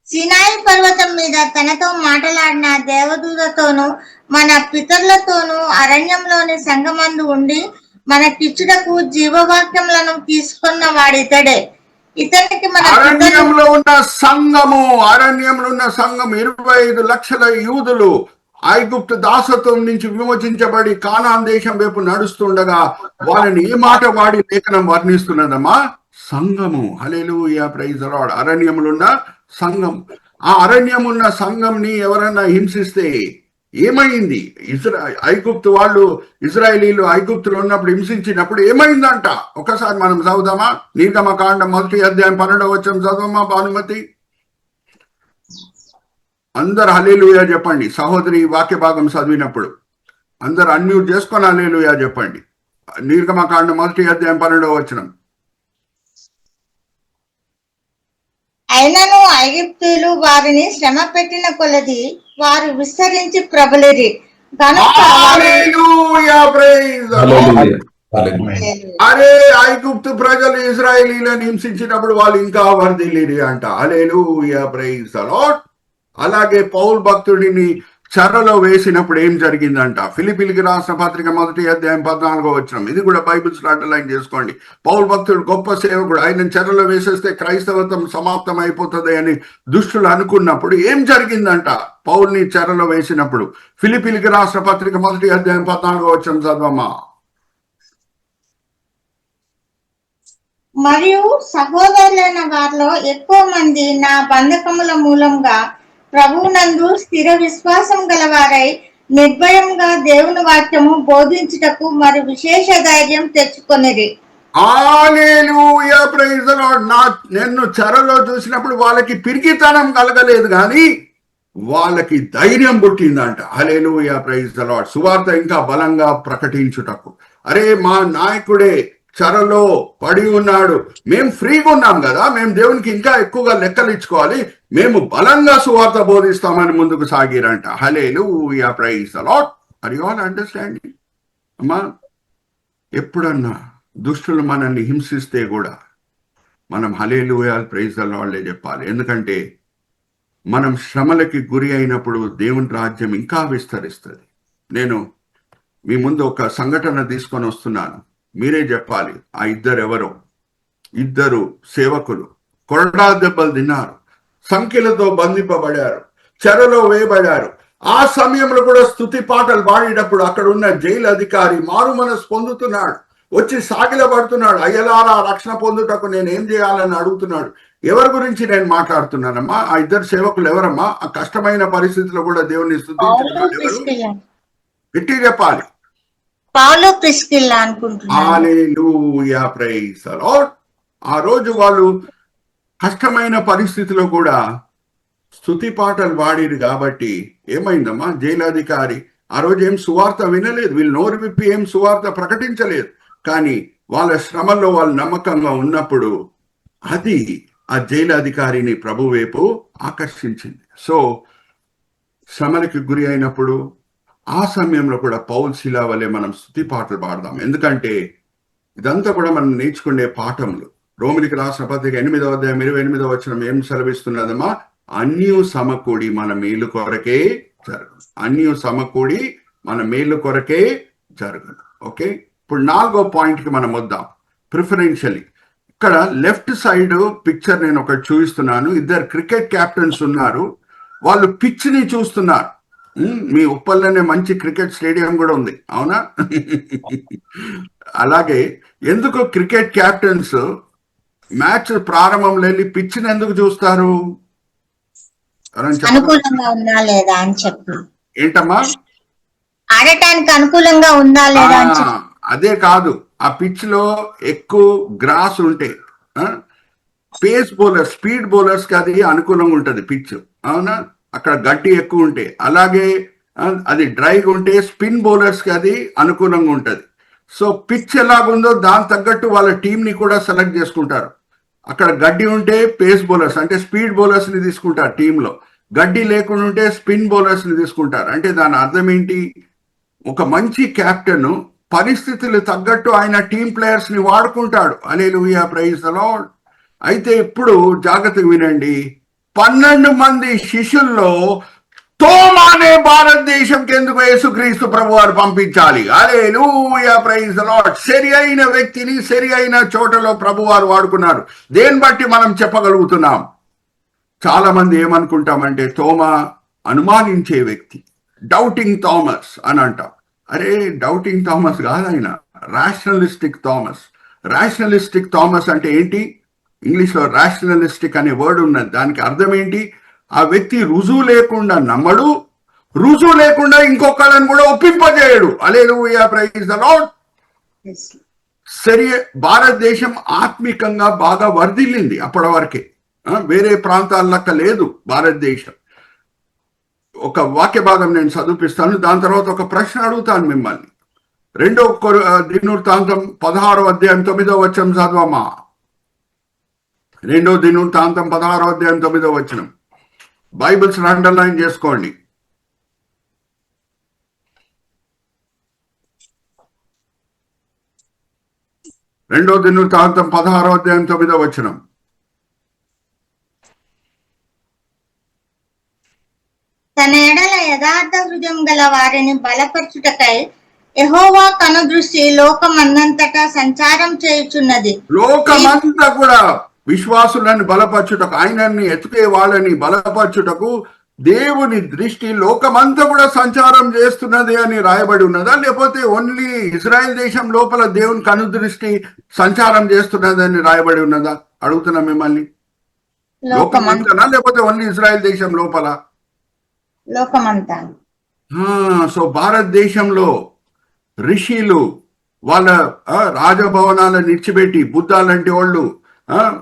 సీనాయి పర్వతం మీద తనతో మాట్లాడిన దేవదూతతోనూ మన పితరులతోనూ అరణ్యంలోని సంగమందు ఉండి మనకిచ్చుటకు జీవవాక్యములను తీసుకున్న వాడితడే. ఇతనికి మన అరణ్యంలో ఉన్న సంఘము, అరణ్యంలో ఉన్న సంఘం 25 లక్షల యూదులు ఐగుప్తు దాసత్వం నుంచి విమోచించబడి కానాన్ దేశం వైపు నడుస్తుండగా వాళ్ళని ఏ మాట వాడి లేఖనం వర్ణిస్తున్నదమ్మా? సంఘము. హల్లెలూయా, ప్రైజ్ ది లార్డ్. అరణ్యములో ఉన్న సంఘం. ఆ అరణ్యమున్న సంఘంని ఎవరన్నా హింసిస్తే ఏమైంది? ఐగుప్తు వాళ్ళు, ఇజ్రాయేలీలు ఐగుప్తులో ఉన్నప్పుడు హింసించినప్పుడు ఏమైందంట? ఒకసారి మనం చదువుదామా? నిర్గమకాండం 1:12 చదవమ్మా భానుమతి. అందరు హల్లెలూయా చెప్పండి. సహోదరి వాక్య భాగం చదివినప్పుడు అందరు అన్మ్యూట్ చేసుకొని హల్లెలూయా చెప్పండి. నిర్గమకాండం 1:12 అయినను ఐగుప్తీయులు వారిని శ్రమ పెట్టిన కొలది వారు విస్తరించి ప్రబలిరి కనుక అరే, ఐగుప్తు ప్రజలు ఇజ్రాయేలీలను హింసించినప్పుడు వాళ్ళు ఇంకా వర్ధిల్లిరి అంట. హల్లెలూయా, ప్రైజ్ ది లార్డ్. అలాగే పౌలు భక్తుడిని చెరలో వేసినప్పుడు ఏం జరిగిందంట? ఫిలిప్పీయులకు రాసిన పత్రిక 1:14 ఇది కూడా బైబిల్స్ అండర్లైన్ చేసుకోండి. పౌలు భక్తుడు గొప్ప సేవకుడు. ఆయన చెరలో వేసేస్తే క్రైస్తవత్వం సమాప్తం అయిపోతుంది అని దుష్టులు అనుకున్నప్పుడు ఏం జరిగిందంట? పౌల్ని చెరలో వేసినప్పుడు ఫిలిప్పీయులకు రాసిన పత్రిక 1:14 చదవమ్మా. మరియు సహోదరులైన వారిలో ఎక్కువ మంది నా బంధకముల మూలంగా ప్రభువునందు స్థిర విశ్వాసం గలవారై నిర్భయంగా దేవుని వాక్యము బోధించుటకు మరి విశేష ధైర్యం తెచ్చుకొనిరి. హల్లెలూయా, ప్రైజ్ ది లార్డ్. నిన్ను చెరలో చూసినప్పుడు వాళ్ళకి పిరికితనం కలగలేదు, కానీ వాళ్ళకి ధైర్యం పుట్టిందంట. హల్లెలూయా, ప్రైజ్ ది లార్డ్. సువార్త ఇంకా బలంగా ప్రకటించుటకు. అరే, మా నాయకుడే చెరలో పడి ఉన్నాడు. మేము ఫ్రీగా ఉన్నాం కదా, మేము దేవునికి ఇంకా ఎక్కువగా లెక్కలు ఇచ్చుకోవాలి, మేము బలంగా సువార్త బోధిస్తామని ముందుకు సాగిరంట. Hallelujah, praise the Lord. Are you all understanding? అమ్మా, ఎప్పుడన్నా దుష్టులు మనల్ని హింసిస్తే కూడా మనం హల్లెలూయా, ప్రైజ్ ది లార్డ్ చెప్పాలి. ఎందుకంటే మనం శ్రమలకి గురి అయినప్పుడు దేవుని రాజ్యం ఇంకా విస్తరిస్తుంది. నేను మీ ముందు ఒక సంఘటన తీసుకొని వస్తున్నాను, మీరే చెప్పాలి. ఆ ఎవరో ఇద్దరు సేవకులు కొరడా దెబ్బలు తిన్నారు, సంఖ్యలతో బంధింపబడారు, చెరలో వేయబడారు. ఆ సమయంలో కూడా స్తుతి పాటలు పాడేటప్పుడు అక్కడ ఉన్న జైలు అధికారి మారు మనసు పొందుతున్నాడు, వచ్చి సాగిలపడుతున్నాడు. అయ్యలారా, రక్షణ పొందుటకు నేను ఏం చేయాలని అడుగుతున్నాడు. ఎవరి గురించి నేను మాట్లాడుతున్నానమ్మా? ఆ ఇద్దరు సేవకులు ఎవరమ్మా? ఆ కష్టమైన పరిస్థితిలో కూడా దేవుని స్తుతించిన గట్టి చెప్పాలి. పౌలు ప్రిస్కిల్లా అనుకుంటున్నాను. హల్లెలూయా, ప్రైజ్ ది లార్డ్. ఆ రోజు వాళ్ళు కష్టమైన పరిస్థితిలో కూడా స్తుతి పాటలు పాడిరు కాబట్టి ఏమైందమ్మా? జైలాధికారి ఆ రోజు ఏం సువార్త వినలేదు, వీళ్ళు నోరు విప్పి ఏం సువార్త ప్రకటించలేదు. కానీ వాళ్ళ శ్రమల్లో వాళ్ళు నమ్మకంగా ఉన్నప్పుడు అది ఆ జైలాధికారిని ప్రభు వైపు ఆకర్షించింది. సో శ్రమలకి గురి అయినప్పుడు ఆ సమయంలో కూడా పౌలు శీలా వలె మనం స్తుతి పాటలు పాడదాం. ఎందుకంటే ఇదంతా కూడా మనం నేర్చుకునే పాఠములు. రోమిలికి రాసిన పత్రిక 8వ అధ్యాయం 28వ వచనం ఏం సెలవిస్తున్నదమ్మా? అన్నీ సమకూడి మన మేలు కొరకే జరుగును. అన్నీ సమకూడి మన మేలు కొరకే జరుగును. ఓకే, ఇప్పుడు 4వ పాయింట్కి మనం వద్దాం. ప్రిఫరెన్షియలీ ఇక్కడ లెఫ్ట్ సైడ్ పిక్చర్ నేను ఒకటి చూపిస్తున్నాను. ఇద్దరు క్రికెట్ క్యాప్టెన్స్ ఉన్నారు, వాళ్ళు పిచ్ ని చూస్తున్నారు. మీ ఉప్పల్లోనే మంచి క్రికెట్ స్టేడియం కూడా ఉంది, అవునా? అలాగే ఎందుకు క్రికెట్ క్యాప్టెన్స్ మ్యాచ్ ప్రారంభంలో వెళ్ళి పిచ్ని ఎందుకు చూస్తారు? అనుకూలంగా ఉందా లేదా అని చెప్పి. ఏంటమ్మా? ఆడటానికి అనుకూలంగా ఉందా లేదా అని చెప్పి. అదే కాదు, ఆ పిచ్ లో ఎక్కువ గ్రాస్ ఉంటే పేస్ బౌలర్, స్పీడ్ బౌలర్స్ కి అది అనుకూలంగా ఉంటది పిచ్, అవునా? అక్కడ గట్టి ఎక్కువ ఉంటే. అలాగే అది డ్రైగా ఉంటే స్పిన్ బౌలర్స్ కి అది అనుకూలంగా ఉంటది. సో పిచ్ ఎలాగుందో దాని తగ్గట్టు వాళ్ళ టీం ని కూడా సెలెక్ట్ చేసుకుంటారు. అక్కడ గడ్డి ఉంటే పేస్ బౌలర్స్ అంటే స్పీడ్ బౌలర్స్ ని తీసుకుంటారు టీంలో, గడ్డి లేకుండా ఉంటే స్పిన్ బౌలర్స్ ని తీసుకుంటారు. అంటే దాని అర్థం ఏంటి? ఒక మంచి కెప్టెన్ పరిస్థితులు తగ్గట్టు ఆయన టీం ప్లేయర్స్ ని వాడుకుంటాడు. హల్లెలూయా, ప్రైజ్ ది లార్డ్. అయితే ఇప్పుడు జాగ్రత్తగా వినండి, 12 మంది శిష్యుల్లో తోమానే భారతదేశంకి ఎందుకు యేసుక్రీస్తు ప్రభు వారు పంపించాలి? హల్లెలూయా, ప్రైజ్ ది లార్డ్. సరి అయిన వ్యక్తిని సరి అయిన చోటలో ప్రభు వారు వాడుకున్నారు. దేన్ని బట్టి మనం చెప్పగలుగుతున్నాం? చాలా మంది ఏమనుకుంటామంటే తోమా అనుమానించే వ్యక్తి, డౌటింగ్ థామస్ అని అంటాం. అరే, డౌటింగ్ థామస్ కాదు ఆయన, రాషనలిస్టిక్ థామస్. రాషనలిస్టిక్ థామస్ అంటే ఏంటి? ఇంగ్లీష్ లో రాషనలిస్టిక్ అనే వర్డ్ ఉన్నది. దానికి అర్థం ఏంటి? ఆ వ్యక్తి రుజువు లేకుండా నమ్మడు, రుజువు లేకుండా ఇంకొకళ్ళని కూడా ఒప్పింపజేయడు. హల్లెలూయా, ప్రైజ్ ది లార్డ్. సరే, భారతదేశం ఆత్మికంగా బాగా వర్ధిల్లింది అప్పటి వరకే, వేరే ప్రాంతాల లెక్క లేదు భారతదేశం. ఒక వాక్య భాగం నేను చదివిపిస్తాను, దాని తర్వాత ఒక ప్రశ్న అడుగుతాను మిమ్మల్ని. 2వ దినవృత్తాంతం 16వ అధ్యాయం 9వ వచనం చదవమ్మా. 2వ దినవృత్తాంతం 16వ అధ్యాయం 9వ వచనం. బైబిల్స్ అండర్లైన్ చేసుకోండి. 2వ దినవృత్తాంతం 16వ అధ్యాయం 9వ వచనం. తన ఎడల యథార్థ హృదయం గల వారిని బలపరచుటకై యెహోవా కనుదృష్టి లోకమందంతటా సంచారం చేయుచున్నది. లోకమంతా కూడా విశ్వాసులను బలపరచుటకు, ఆయనని ఎత్తుకే వాళ్ళని బలపరచుటకు దేవుని దృష్టి లోకమంతా కూడా సంచారం చేస్తున్నది అని రాయబడి ఉన్నదా? లేకపోతే ఓన్లీ ఇజ్రాయెల్ దేశం లోపల దేవుని కనుదృష్టి సంచారం చేస్తున్నది అని రాయబడి ఉన్నదా? అడుగుతున్నా మిమ్మల్ని. లోకమంతా లేకపోతే ఓన్లీ ఇజ్రాయెల్ దేశం లోపల? లోకమంతా. సో భారతదేశంలో ఋషులు వాళ్ళ రాజభవనాలను నిడిచిపెట్టి, బుద్ధ లాంటి వాళ్ళు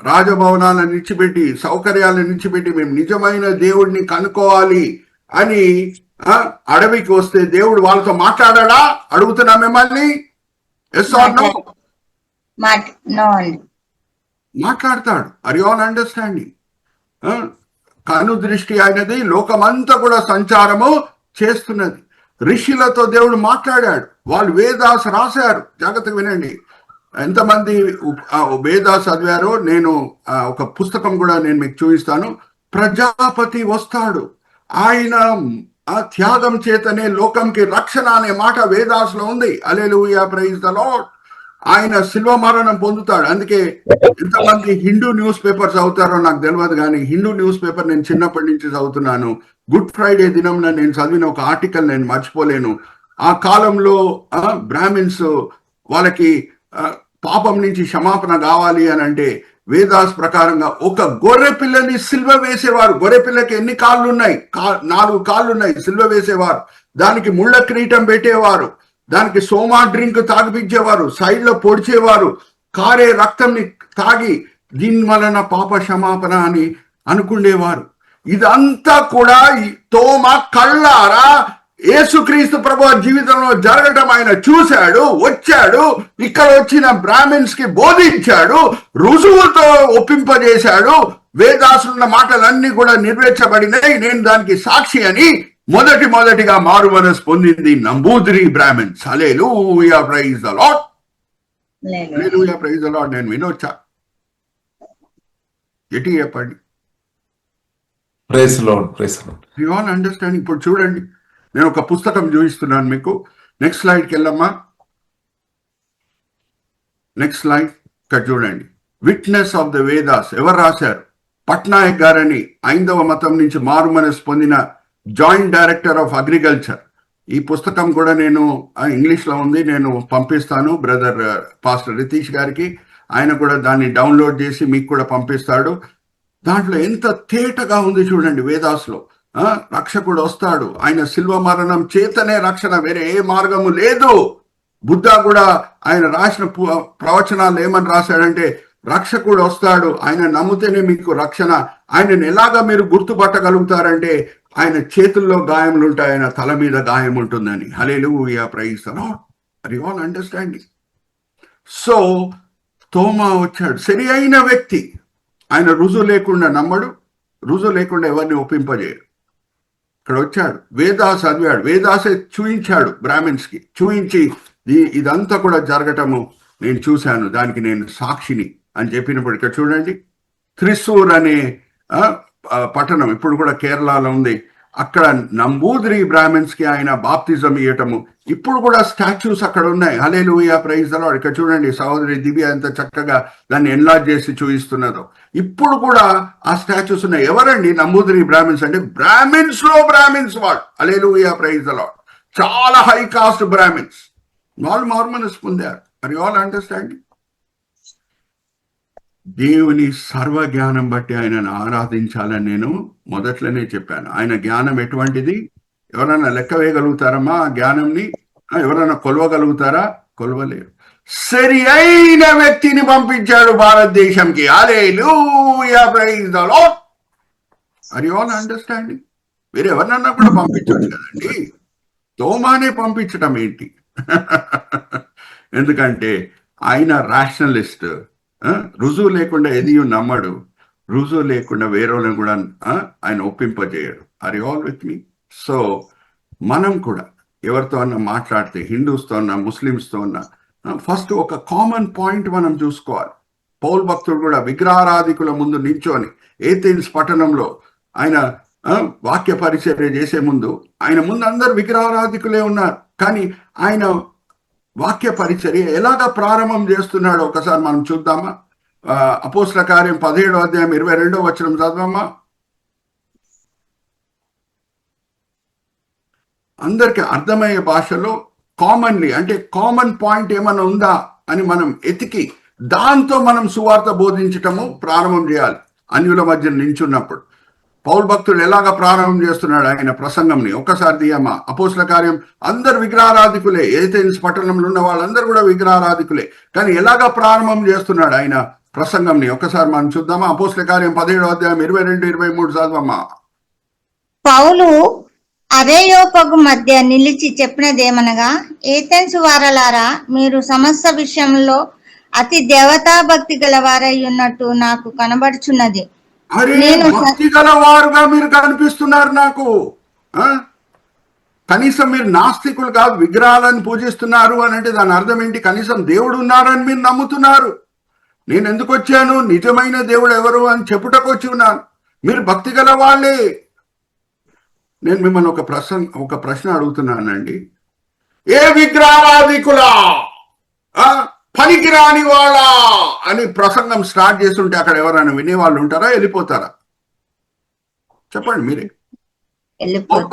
రాజభవనాలను నిడిచిపెట్టి, సౌకర్యాలను నిడిచిపెట్టి మేము నిజమైన దేవుడిని కనుక్కోవాలి అని అడవికి వస్తే దేవుడు వాళ్ళతో మాట్లాడా? అడుగుతున్నా మిమ్మల్ని. Yes are no? నో అండి. మాట్లాడతాడు. Are you all understanding? కను దృష్టి అయినది లోకమంతా కూడా సంచారము చేస్తున్నది. ఋషులతో దేవుడు మాట్లాడాడు, వాళ్ళు వేదాస్ రాశారు. జాగ్రత్తగా వినండి. ఎంతమంది వేదాస్ చదివారో నేను ఒక పుస్తకం కూడా నేను మీకు చూపిస్తాను. ప్రజాపతి వస్తాడు, ఆయన త్యాగం చేతనే లోకంకి రక్షణ అనే మాట వేదాస్ లో ఉంది. హల్లెలూయా, ప్రైజ్ ద లార్డ్. ఆయన శిల్వ మరణం పొందుతాడు. అందుకే ఎంతమంది హిందూ న్యూస్ పేపర్స్ చదువుతారో నాకు తెలియదు, కానీ హిందూ న్యూస్ పేపర్ నేను చిన్నప్పటి నుంచి చదువుతున్నాను. గుడ్ ఫ్రైడే దినంలో నేను చదివిన ఒక ఆర్టికల్ నేను మర్చిపోలేను. ఆ కాలంలో బ్రాహ్మిన్స్ వాళ్ళకి పాపం నుంచి క్షమాపణ కావాలి అని అంటే వేదాస్ ప్రకారంగా ఒక గొర్రె పిల్లని సిల్వ వేసేవారు. గొర్రె పిల్లకి ఎన్ని కాళ్ళు ఉన్నాయి? 4 కాళ్ళు ఉన్నాయి. సిల్వ వేసేవారు, దానికి ముళ్ళ కిరీటం పెట్టేవారు, దానికి సోమా డ్రింక్ తాగిపించేవారు, సైడ్ లో పొడిచేవారు, కారే రక్తంని తాగి దీని వలన పాప క్షమాపణ అని అనుకునేవారు. ఇదంతా కూడా తోమ కళ్ళారా యేసుక్రీస్తు ప్రభు జీవితంలో జరగటం ఆయన చూశాడు, వచ్చాడు, ఇక్కడ వచ్చిన బ్రాహ్మిన్స్ కి బోధించాడు, రుజువుతో ఒప్పింపజేశాడు. వేదాసులున్న మాటలన్నీ కూడా నెరవేర్చబడినాయి, నేను దానికి సాక్షి అని మొదటిగా మారు మనసు పొందింది Namboodiri brahmins. Hallelujah, praise the lord. Hallelujah, praise the lord. నేను వినొచ్చా? ఎటి చెప్పండి. Praise lord, praise lord. You all understand? ఇప్పుడు చూడండి, నేను ఒక పుస్తకం చూపిస్తున్నాను మీకు. నెక్స్ట్ స్లైడ్కి వెళ్ళమ్మా. Next slide. ఇక్కడ చూడండి, విట్నెస్ ఆఫ్ ద వేదాస్. ఎవరు రాశారు? పట్నాయక్ గారని ఐందవ మతం నుంచి మారు మనసు పొందిన జాయింట్ డైరెక్టర్ ఆఫ్ అగ్రికల్చర్. ఈ పుస్తకం కూడా నేను ఇంగ్లీష్ లో ఉంది, నేను పంపిస్తాను బ్రదర్ పాస్టర్ రితీష్ గారికి. ఆయన కూడా దాన్ని డౌన్లోడ్ చేసి మీకు కూడా పంపిస్తాడు. దాంట్లో ఎంత తేటగా ఉంది చూడండి. వేదాస్లో రక్షకుడు వస్తాడు, ఆయన శిల్వ మరణం చేతనే రక్షణ, వేరే ఏ మార్గము లేదు. బుద్ధ కూడా ఆయన రాసిన ప్రవచనాలు ఏమని రాశాడంటే, రక్షకుడు వస్తాడు, ఆయన నమ్మితేనే మీకు రక్షణ. ఆయనను ఎలాగా మీరు గుర్తుపట్టగలుగుతారంటే, ఆయన చేతుల్లో గాయములు ఉంటాయి, ఆయన తల మీద గాయం ఉంటుందని. Hallelujah, praise the Lord. Are you all understanding? So Thoma వచ్చాడు, సరి అయిన వ్యక్తి. ఆయన రుజువు లేకుండా నమ్మడు, రుజువు లేకుండా ఎవరిని ఒప్పింపజేయడు. ఇక్కడ వచ్చాడు, వేదాస్ చదివాడు, వేదాసే చూయించాడు బ్రాహ్మిన్స్ కి, చూయించి ఇదంతా కూడా జరగటము నేను చూశాను, దానికి నేను సాక్షిని అని చెప్పినప్పుడు ఇక్కడ చూడండి, త్రిశూర్ అనే పట్టణం ఇప్పుడు కూడా కేరళలో ఉంది. అక్కడ నంబూదిరి బ్రాహ్మిన్స్ కి ఆయన బాప్తిజం ఇవ్వటము, ఇప్పుడు కూడా స్టాచ్యూస్ అక్కడ ఉన్నాయి. హల్లెలూయా, ప్రైజ్ ద లార్డ్. ఇక్కడ చూడండి, సహోదరి దివ్య ఎంత చక్కగా దాన్ని ఎన్లార్జ్ చేసి చూపిస్తున్నదో. ఇప్పుడు కూడా ఆ స్టాచ్యూస్ ఉన్నాయి. ఎవరండి నంబూదిరి బ్రాహ్మిన్స్ అంటే? బ్రాహ్మిన్స్ లో బ్రాహ్మిన్స్ వాళ్ళు. Hallelujah, praise the lord. చాలా హై కాస్ట్ బ్రాహ్మిన్స్, వాళ్ళు మార్మనస్ పొందారు. Are you all understanding? దేవుని సర్వ జ్ఞానం బట్టి ఆయనను ఆరాధించాలని నేను మొదట్లోనే చెప్పాను. ఆయన జ్ఞానం ఎటువంటిది? ఎవరైనా లెక్క వేయగలుగుతారమ్మా ఆ జ్ఞానంని? ఎవరైనా కొలవగలుగుతారా? కొలవలేరు. సరి అయిన వ్యక్తిని పంపించాడు భారతదేశంకి. Hallelujah, praise the Lord. Are you all understanding? వేరే ఎవరినన్నా కూడా పంపించవచ్చు కదండి, తోమానే పంపించడం ఏంటి? ఎందుకంటే ఆయన రేషనలిస్ట్. రుజువు లేకుండా ఏది నమ్మడు, రుజువు లేకుండా వేరేలను కూడా ఆయన ఒప్పింపజేయడు. Are you all with me? So మనం కూడా ఎవరితో అన్నా మాట్లాడితే, హిందూస్తో అన్నా ముస్లిమ్స్తో అన్నా, ఫస్ట్ ఒక కామన్ పాయింట్ మనం చూసుకోవాలి. పౌలు భక్తుడు కూడా విగ్రహారాధికుల ముందు నించోని ఏథెన్స్ పట్టణంలో ఆయన వాక్య పరిచర్య చేసే ముందు, ఆయన ముందు అందరు విగ్రహారాధికులే ఉన్నారు, కానీ ఆయన వాక్య పరిచర్య ఎలాగా ప్రారంభం చేస్తున్నాడో ఒకసారి మనం చూద్దామా? అపోస్తల కార్యం 17వ అధ్యాయం 22వ వచనం చదవమ్మా. అందరికి అర్థమయ్యే భాషలో కామన్లీ, అంటే కామన్ పాయింట్ ఏమైనా ఉందా అని మనం ఎతికి దాంతో మనం సువార్త బోధించటము ప్రారంభం చేయాలి. అన్యుల మధ్య నించున్నప్పుడు పౌలు భక్తుడు ఎలాగా ప్రారంభం చేస్తున్నాడు ఆయన ప్రసంగంని ఒక్కసారి తీయమ్మా. అపోస్తల కార్యం అందరు విగ్రహారాధికులే, ఏథెన్స్ పట్టణంలో ఉన్న వాళ్ళందరూ కూడా విగ్రహారాధికులే, కానీ ఎలాగా ప్రారంభం చేస్తున్నాడు ఆయన ప్రసంగంని ఒక్కసారి మనం చూద్దామా? అపోస్తల కార్యం 17వ అధ్యాయం 22-23 చదవమ్మా. పౌలు అరేయోపగు మధ్య నిలిచి చెప్పినదేమనగా, ఏథెన్స్ వారలారా, మీరు సమస్త విషయంలో అతి దేవతా భక్తి గలవారై ఉన్నట్టు నాకు కనబడుచున్నది. అరే, నేను భక్తి గలవారుగా మీరు కనిపిస్తున్నారు నాకు. ఆ? కనీసం మీరు నాస్తికులు కాదు, విగ్రహాలను పూజిస్తున్నారు అని అంటే దాని అర్థం ఏంటి? కనీసం దేవుడు ఉన్నారని మీరు నమ్ముతున్నారు. నేను ఎందుకు వచ్చాను? నిజమైన దేవుడు ఎవరు అని చెప్పుటకు వచ్చి ఉన్నాను. మీరు భక్తి గల వాళ్ళే. నేను మిమ్మల్ని ఒక ప్రశ్న అడుగుతున్నానండి. ఏ విగ్రహాధికులా, పనికిరాని వాళ్ళ అని ప్రసంగం స్టార్ట్ చేస్తుంటే అక్కడ ఎవరైనా వినేవాళ్ళు ఉంటారా, వెళ్ళిపోతారా? చెప్పండి మీరే.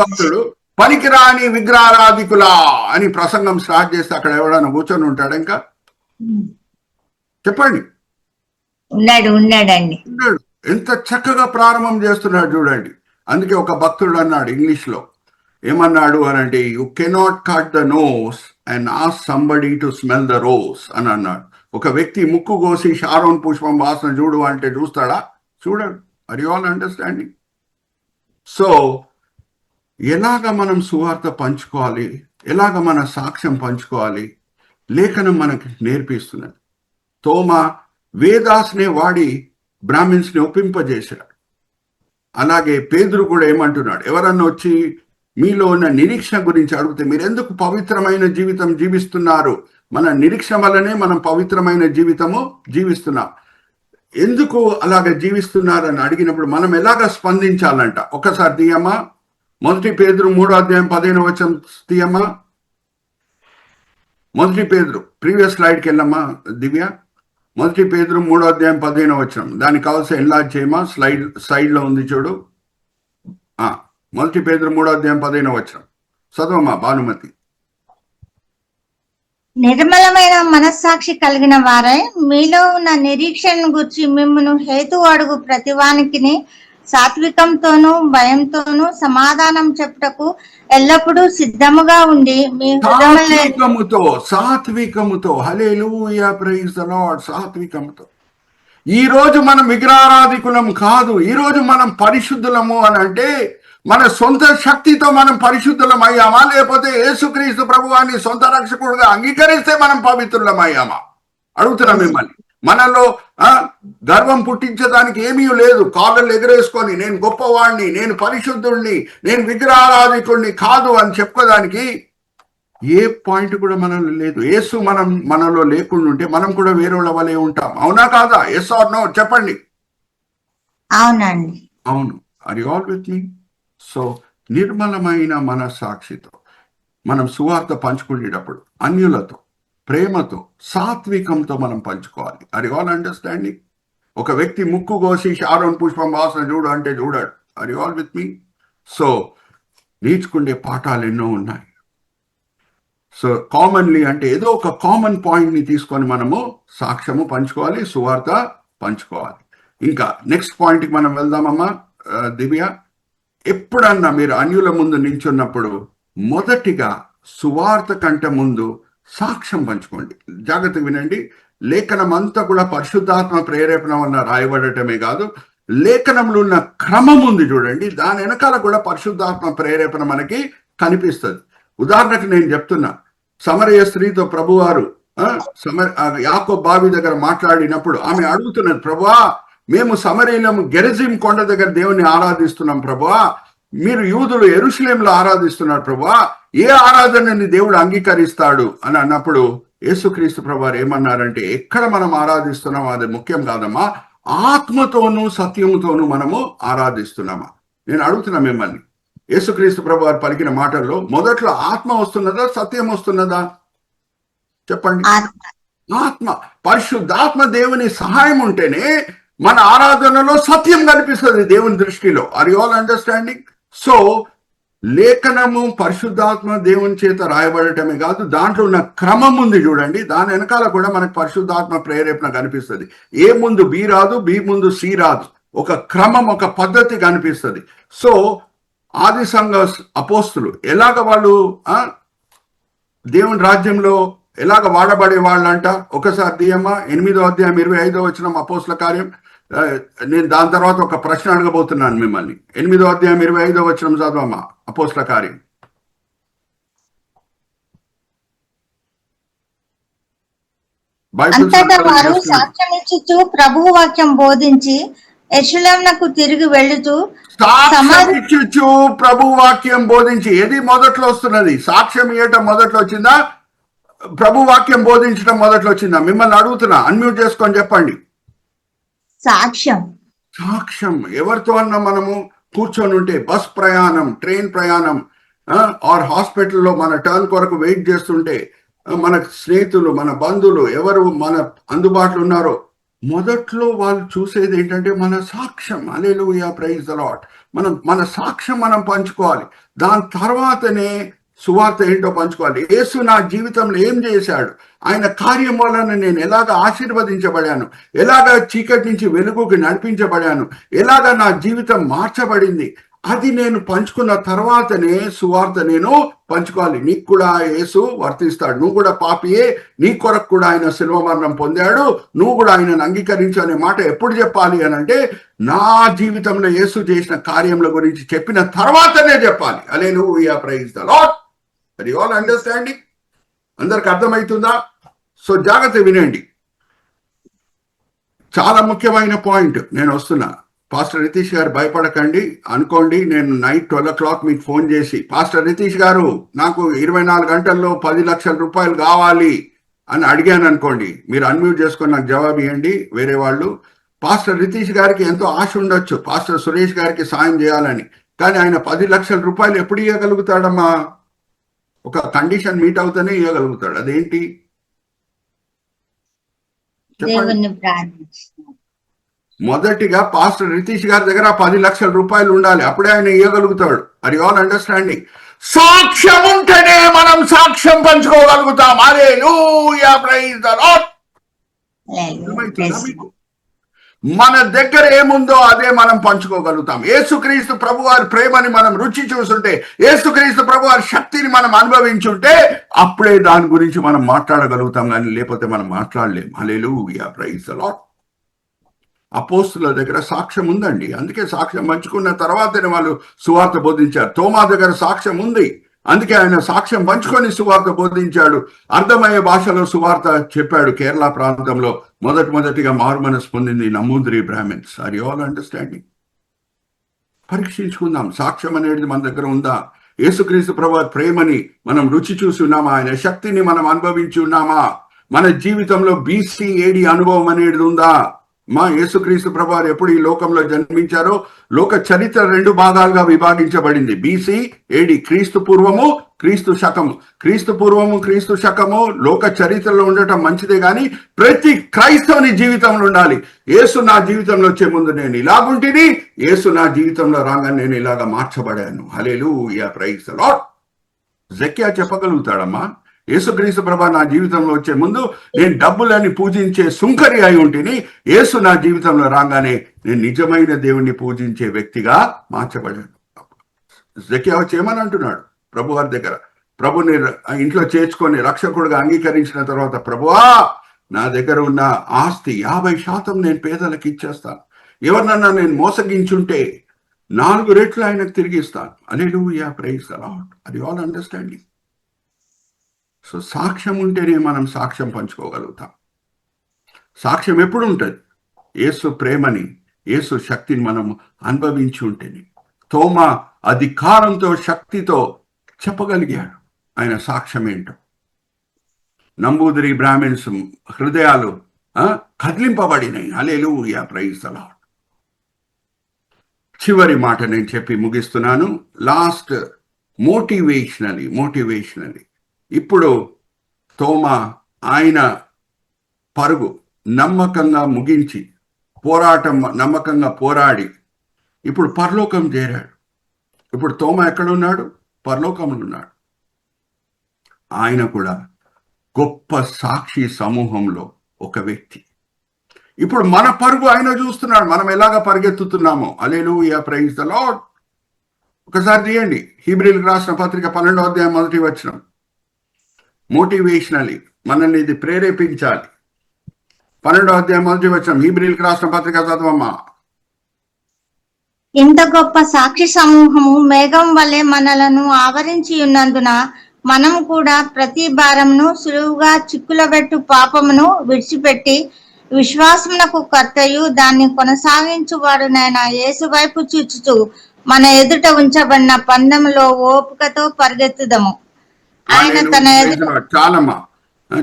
భక్తుడు పనికిరాని విగ్రహారాధికులా అని ప్రసంగం స్టార్ట్ చేస్తే అక్కడ ఎవరైనా కూర్చొని ఉంటాడు? ఇంకా చెప్పండి. ఉన్నాడండి. ఉన్నాడు. ఎంత చక్కగా ప్రారంభం చేస్తున్నాడు చూడండి. అందుకే ఒక భక్తుడు అన్నాడు ఇంగ్లీష్ లో, ఏమన్నాడు అని అంటే, you cannot cut the nose and ask somebody to smell the rose అని అన్నాడు. ఒక వ్యక్తి ముక్కు కోసి షారోన్ పుష్పం వాసన చూడు అంటే చూస్తాడా? చూడడు. Are you all understanding? So ఎలాగ మనం సువార్త పంచుకోవాలి, ఎలాగ మన సాక్ష్యం పంచుకోవాలి, లేఖనం మనకి నేర్పిస్తున్నది. తోమా వేదాస్నే వాడి బ్రాహ్మిన్స్ ని ఒప్పింపజేశాడు. అలాగే పేతురు కూడా ఏమంటున్నాడు, ఎవరన్నా వచ్చి మీలో ఉన్న నిరీక్షణ గురించి అడిగితే మీరు ఎందుకు పవిత్రమైన జీవితం జీవిస్తున్నారు? మన నిరీక్షణ వల్లనే మనం పవిత్రమైన జీవితము జీవిస్తున్నాం. ఎందుకు అలాగ జీవిస్తున్నారని అడిగినప్పుడు మనం ఎలాగ స్పందించాలంట? ఒకసారి తీయమ్మా, 1 పేతురు 3:15 తీయమ్మా. 1 పేతురు ప్రీవియస్ స్లైడ్కి వెళ్ళమ్మా దివ్య. 1 పేతురు 3:15. దానికి కావాల్సిన ఎన్లార్జ్ చేయమా, సైడ్ లో ఉంది చూడు. 1 పేతురు 3:15 చదవమ్మా భానుమతి. నిర్మలమైన మనస్సాక్షి కలిగిన వారై మీలో ఉన్న నిరీక్షణను గురించి మిమ్మును హేతు అడుగు ప్రతివానికి సాత్వికంతోనూ భయంతోనూ సమాధానం చెప్పుటకు ఎల్లప్పుడూ సిద్ధముగా ఉండి మీ సాత్వికముతో హల్లెలూయా, ప్రైజ్ ది లార్డ్. సాత్వికముతో. ఈ రోజు మనం విగ్రహారాధికులం కాదు. ఈ రోజు మనం పరిశుద్ధులము అని అంటే మన సొంత శక్తితో మనం పరిశుద్ధులం అయ్యామా, లేకపోతే యేసుక్రీస్తు ప్రభువాన్ని సొంత రక్షకుడుగా అంగీకరిస్తే మనం పవిత్రులం అయ్యామా? అడుగుతున్నా మిమ్మల్ని. మనలో గర్వం పుట్టించడానికి ఏమీ లేదు. కాళ్ళలు ఎగరేసుకొని నేను గొప్పవాడిని, నేను పరిశుద్ధుడిని, నేను విగ్రహారాధికుడిని కాదు అని చెప్పుకోవడానికి ఏ పాయింట్ కూడా మనలో లేదు. యేసు మనలో లేకుండా ఉంటే మనం కూడా వేరేళ్ళ వలె ఉంటాం. అవునా కాదా? ఎస్ ఆర్ నో చెప్పండి. అవునండి. అవును. Are you all with me? So నిర్మలమైన మనస్సాక్షితో మనం సువార్త పంచుకునేటప్పుడు అన్యులతో ప్రేమతో సాత్వికంతో మనం పంచుకోవాలి. Are you all understanding? ఒక వ్యక్తి ముక్కు కోసి షారోన్ పుష్పం వాసన చూడు అంటే చూడాడు. Are you all with me? So నేర్చుకునే పాఠాలు ఎన్నో ఉన్నాయి. సో కామన్లీ అంటే ఏదో ఒక కామన్ పాయింట్ ని తీసుకొని మనము సాక్ష్యము పంచుకోవాలి, సువార్త పంచుకోవాలి. ఇంకా నెక్స్ట్ పాయింట్ కి మనం వెళ్దామమ్మా దివ్య. ఎప్పుడన్నా మీరు అన్యుల ముందు నించున్నప్పుడు మొదటిగా సువార్త కంటే ముందు సాక్ష్యం పంచుకోండి. జాగ్రత్తగా వినండి. లేఖనం అంతా కూడా పరిశుద్ధాత్మ ప్రేరేపణ వలన రాయబడటమే కాదు, లేఖనంలో ఉన్న క్రమం ఉంది చూడండి, దాని వెనకాల కూడా పరిశుద్ధాత్మ ప్రేరేపణ మనకి కనిపిస్తుంది. ఉదాహరణకు నేను చెప్తున్నా, సమరయ స్త్రీతో ప్రభువారు యాకోబు బావి దగ్గర మాట్లాడినప్పుడు ఆమె అడుగుతున్నది, ప్రభువా మేము సమరయులము గెరజిం కొండ దగ్గర దేవుని ఆరాధిస్తున్నాం ప్రభువా, మీరు యూదులు యెరూషలేంలో ఆరాధిస్తున్నారు ప్రభువా, ఏ ఆరాధనని దేవుడు అంగీకరిస్తాడు అని అన్నప్పుడు యేసుక్రీస్తు ప్రభువారు ఏమన్నారంటే, ఎక్కడ మనం ఆరాధిస్తున్నామో అది ముఖ్యం కాదమ్మా, ఆత్మతోనూ సత్యముతోనూ మనము ఆరాధిస్తున్నామా. నేను అడుగుతున్నా మిమ్మల్ని, యేసుక్రీస్తు ప్రభువారు పలికిన మాటల్లో మొదట్లో ఆత్మ వస్తున్నదా, సత్యం వస్తున్నదా? చెప్పండి. ఆత్మ. పరిశుద్ధాత్మ దేవుని సహాయం ఉంటేనే మన ఆరాధనలో సత్యం కనిపిస్తుంది దేవుని దృష్టిలో. Are you all understanding? So లేఖనము పరిశుద్ధాత్మ దేవుని చేత రాయబడటమే కాదు, దాంట్లో ఉన్న క్రమం ఉంది చూడండి, దాని వెనకాల కూడా మనకు పరిశుద్ధాత్మ ప్రేరేపణ కనిపిస్తుంది. ఏ ముందు బి రాదు, బి ముందు సి రాదు, ఒక క్రమం, ఒక పద్ధతి కనిపిస్తుంది. సో ఆది సంఘ అపోస్తులు ఎలాగ వాళ్ళు దేవుని రాజ్యంలో ఎలాగ వాడబడే వాళ్ళంట. ఒకసారి దియమ్మా 8వ అధ్యాయం 25వ వచనం అపోస్తుల కార్యం. నేను దాని తర్వాత ఒక ప్రశ్న అడగబోతున్నాను మిమ్మల్ని. 8వ అధ్యాయం 25వ వచనం చదవమ్మా అపోస్తుల కార్యం. బైబిల్ అంతటా సంకలనం వారు చేస్తున్నాడు. సాక్ష్యమిచ్చుచు ప్రభువు వాక్యం బోధించి యెరూషలేమునకు తిరిగి వెళ్ళుచు సాక్ష్యం ఇచ్చు ప్రభు వాక్యం బోధించి. ఏది మొదట్లో వస్తున్నది? సాక్ష్యం ఇవ్వటం మొదట్లో వచ్చిందా? ప్రభు వాక్యం బోధించడం మొదట్లో వచ్చిందా? మిమ్మల్ని అడుగుతున్నా, అన్మ్యూట్ చేసుకొని చెప్పండి. సాక్ష్యం. సాక్ష్యం. ఎవరితో అన్నా మనము కూర్చొని ఉంటే, బస్ ప్రయాణం, ట్రైన్ ప్రయాణం, ఆర్ హాస్పిటల్లో మన టర్న్ కొరకు వెయిట్ చేస్తుంటే, మన స్నేహితులు, మన బంధువులు ఎవరు మన అందుబాటులో ఉన్నారో మొదట్లో వాళ్ళు చూసేది ఏంటంటే మన సాక్ష్యం. హల్లెలూయా, ప్రైజ్ ది లార్డ్. మన సాక్ష్యం మనం పంచుకోవాలి. దాని తర్వాతనే సువార్త ఏంటో పంచుకోవాలి. యేసు నా జీవితంలో ఏం చేశాడు, ఆయన కార్యం వలన నేను ఎలాగ ఆశీర్వదించబడాను, ఎలాగ చీకటి నుంచి వెలుగుకి నడిపించబడాను, ఎలాగ నా జీవితం మార్చబడింది, అది నేను పంచుకున్న తర్వాతనే సువార్త నేను పంచుకోవాలి. నీకు కూడా యేసు వర్తిస్తాడు. నువ్వు కూడా పాపియే, నీ కొరకు కూడా ఆయన శిలువ మరణం పొందాడు, నువ్వు కూడా ఆయనను అంగీకరించు అనే మాట ఎప్పుడు చెప్పాలి అని అంటే, నా జీవితంలో యేసు చేసిన కార్యముల గురించి చెప్పిన తర్వాతనే చెప్పాలి. హల్లెలూయా, ప్రైజ్ ది లార్డ్. అది ఆల్ అండర్స్టాండింగ్? అందరికి అర్థమవుతుందా? సో జాగ్రత్త వినండి, చాలా ముఖ్యమైన పాయింట్. నేను వస్తున్నా. పాస్టర్ రితీష్ గారు భయపడకండి. అనుకోండి నేను నైట్ 12 o'clock మీకు ఫోన్ చేసి, పాస్టర్ రితీష్ గారు నాకు 24 గంటల్లో 10 లక్షల రూపాయలు కావాలి అని అడిగాను అనుకోండి, మీరు అన్మ్యూట్ చేసుకొని నాకు జవాబు ఇవ్వండి. వేరే వాళ్ళు, పాస్టర్ రితీష్ గారికి ఎంతో ఆశ ఉండొచ్చు పాస్టర్ సురేష్ గారికి సాయం చేయాలని, కానీ ఆయన 10 లక్షల రూపాయలు ఎప్పుడు ఇవ్వగలుగుతాడమ్మా? ఒక కండిషన్ మీట్ అవుతూనే ఇవ్వగలుగుతాడు. అదేంటి దేవుణ్ణి ప్రార్థించు. మొదటిగా పాస్టర్ రితీష్ గారి దగ్గర 10 లక్షల రూపాయలు ఉండాలి, అప్పుడే ఆయన ఇవ్వగలుగుతాడు. అది ఆల్ అండర్స్టాండింగ్. సాక్ష్యం ఉంటేనే మనం సాక్ష్యం పంచుకోగలుగుతాం. హల్లెలూయా, ప్రైజ్ ది లార్డ్. మీకు మన దగ్గర ఏముందో అదే మనం పంచుకోగలుగుతాం. యేసుక్రీస్తు ప్రభు వారి ప్రేమని మనం రుచి చూసుంటే, యేసుక్రీస్తు ప్రభు వారి శక్తిని మనం అనుభవించుంటే అప్పుడే దాని గురించి మనం మాట్లాడగలుగుతాం, కానీ లేకపోతే మనం మాట్లాడలేం. హల్లెలూయా, ప్రైజ్ ది లార్డ్. అపోస్తుల దగ్గర సాక్ష్యం ఉందండి, అందుకే సాక్ష్యం పంచుకున్న తర్వాతనే వాళ్ళు సువార్త బోధించారు. తోమా దగ్గర సాక్ష్యం ఉంది, అందుకే ఆయన సాక్ష్యం పంచుకొని సువార్త బోధించాడు. అర్థమయ్యే భాషలో సువార్త చెప్పాడు. కేరళ ప్రాంతంలో మొదటిగా మారుమనసు పొందింది Namboodiri Brahmins. Are you all understanding? పరీక్షించుకుందాం, సాక్ష్యం అనేది మన దగ్గర ఉందా? యేసుక్రీస్తు ప్రభువు ప్రేమని మనం రుచి చూసి ఉన్నామా? ఆయన శక్తిని మనం అనుభవించి ఉన్నామా? మన జీవితంలో BC AD అనుభవం అనేది ఉందా? మా యేసుక్రీస్తు ప్రభువారు ఎప్పుడు ఈ లోకంలో జన్మించారో లోక చరిత్ర 2 భాగాలుగా విభాగించబడింది. BC AD, క్రీస్తు పూర్వము, క్రీస్తు శకము. క్రీస్తు పూర్వము, క్రీస్తు శకము లోక చరిత్రలో ఉండటం మంచిదే, కానీ ప్రతి క్రైస్తవుని జీవితంలో ఉండాలి. యేసు నా జీవితంలో వచ్చే ముందు నేను ఇలాగుంటిని, యేసు నా జీవితంలో రాగానే నేను ఇలాగా మార్చబడాను. హల్లెలూయా, ప్రైజ్ ది లార్డ్. జెక్కియా చెప్పగలుగుతాడమ్మా, యేసుక్రీస్తు ప్రభు నా జీవితంలో వచ్చే ముందు నేను డబ్బులని పూజించే సుంకరి అయి ఉంటిని, యేసు నా జీవితంలో రాగానే నేను నిజమైన దేవుణ్ణి పూజించే వ్యక్తిగా మార్చబడాను. జెక్కియా వచ్చి ఏమని అంటున్నాడు ప్రభు వారి దగ్గర? ప్రభుని ఇంట్లో చేర్చుకొని రక్షకుడుగా అంగీకరించిన తర్వాత, ప్రభువా నా దగ్గర ఉన్న ఆస్తి 50% నేను పేదలకు ఇచ్చేస్తాను, ఎవరినన్నా నేను మోసగించుంటే 4 రెట్లు ఆయనకు తిరిగి ఇస్తాను. హల్లెలూయా, ప్రైజ్ ది లార్డ్. అది ఆల్ అండర్స్టాండింగ్. సో సాక్ష్యం ఉంటేనే మనం సాక్ష్యం పంచుకోగలుగుతాం. సాక్ష్యం ఎప్పుడు ఉంటుంది? యేసు ప్రేమని, యేసు శక్తిని మనం అనుభవించి ఉంటేనే. తోమా అధికారంతో, శక్తితో చెప్పగలిగాడు ఆయన సాక్ష్యం ఏంటో. నంబూదిరి బ్రాహ్మిన్స్ హృదయాలు కదిలింపబడినాయి. హల్లెలూయా, ప్రైజ్ ది లార్డ్. చివరి మాట నేను చెప్పి ముగిస్తున్నాను. లాస్ట్ మోటివేషనలీ ఇప్పుడు తోమా ఆయన పరుగు నమ్మకంగా ముగించి, పోరాటం నమ్మకంగా పోరాడి ఇప్పుడు పరలోకం చేరాడు. ఇప్పుడు తోమా ఎక్కడున్నాడు? పరలోకంలో ఉన్నాడు. ఆయన కూడా గొప్ప సాక్షి సమూహంలో ఒక వ్యక్తి. ఇప్పుడు మన పరుగు ఆయన చూస్తున్నాడు, మనం ఎలాగ పరిగెత్తుతున్నామో. హల్లెలూయా, ప్రైజ్ ది లార్డ్. ఒకసారి తీయండి హీబ్రీయులకు రాసిన పత్రిక 12వ అధ్యాయం 1వ వచనం. మోటివేషనలీ మనల్ని ఇది ప్రేరేపించాలి. 12వ అధ్యాయం 1వ వచనం హీబ్రీయులకు రాసిన పత్రిక చదవమ్మా. ఇంత గొప్ప సాక్షి సమూహము మేఘం వలె మనలను ఆవరించి ఉన్నందున మనం కూడా ప్రతి భారమును సులువుగా చిక్కులబెట్టు పాపమును విడిచిపెట్టి విశ్వాసమునకు కర్తయు దాన్ని కొనసాగించువాడునైన యేసు వైపు చూచుచు మన ఎదుట ఉంచబడిన పందెములో ఓపికతో పరిగెత్తుదము. ఆయన తన ఎదుట చాలమ్మా,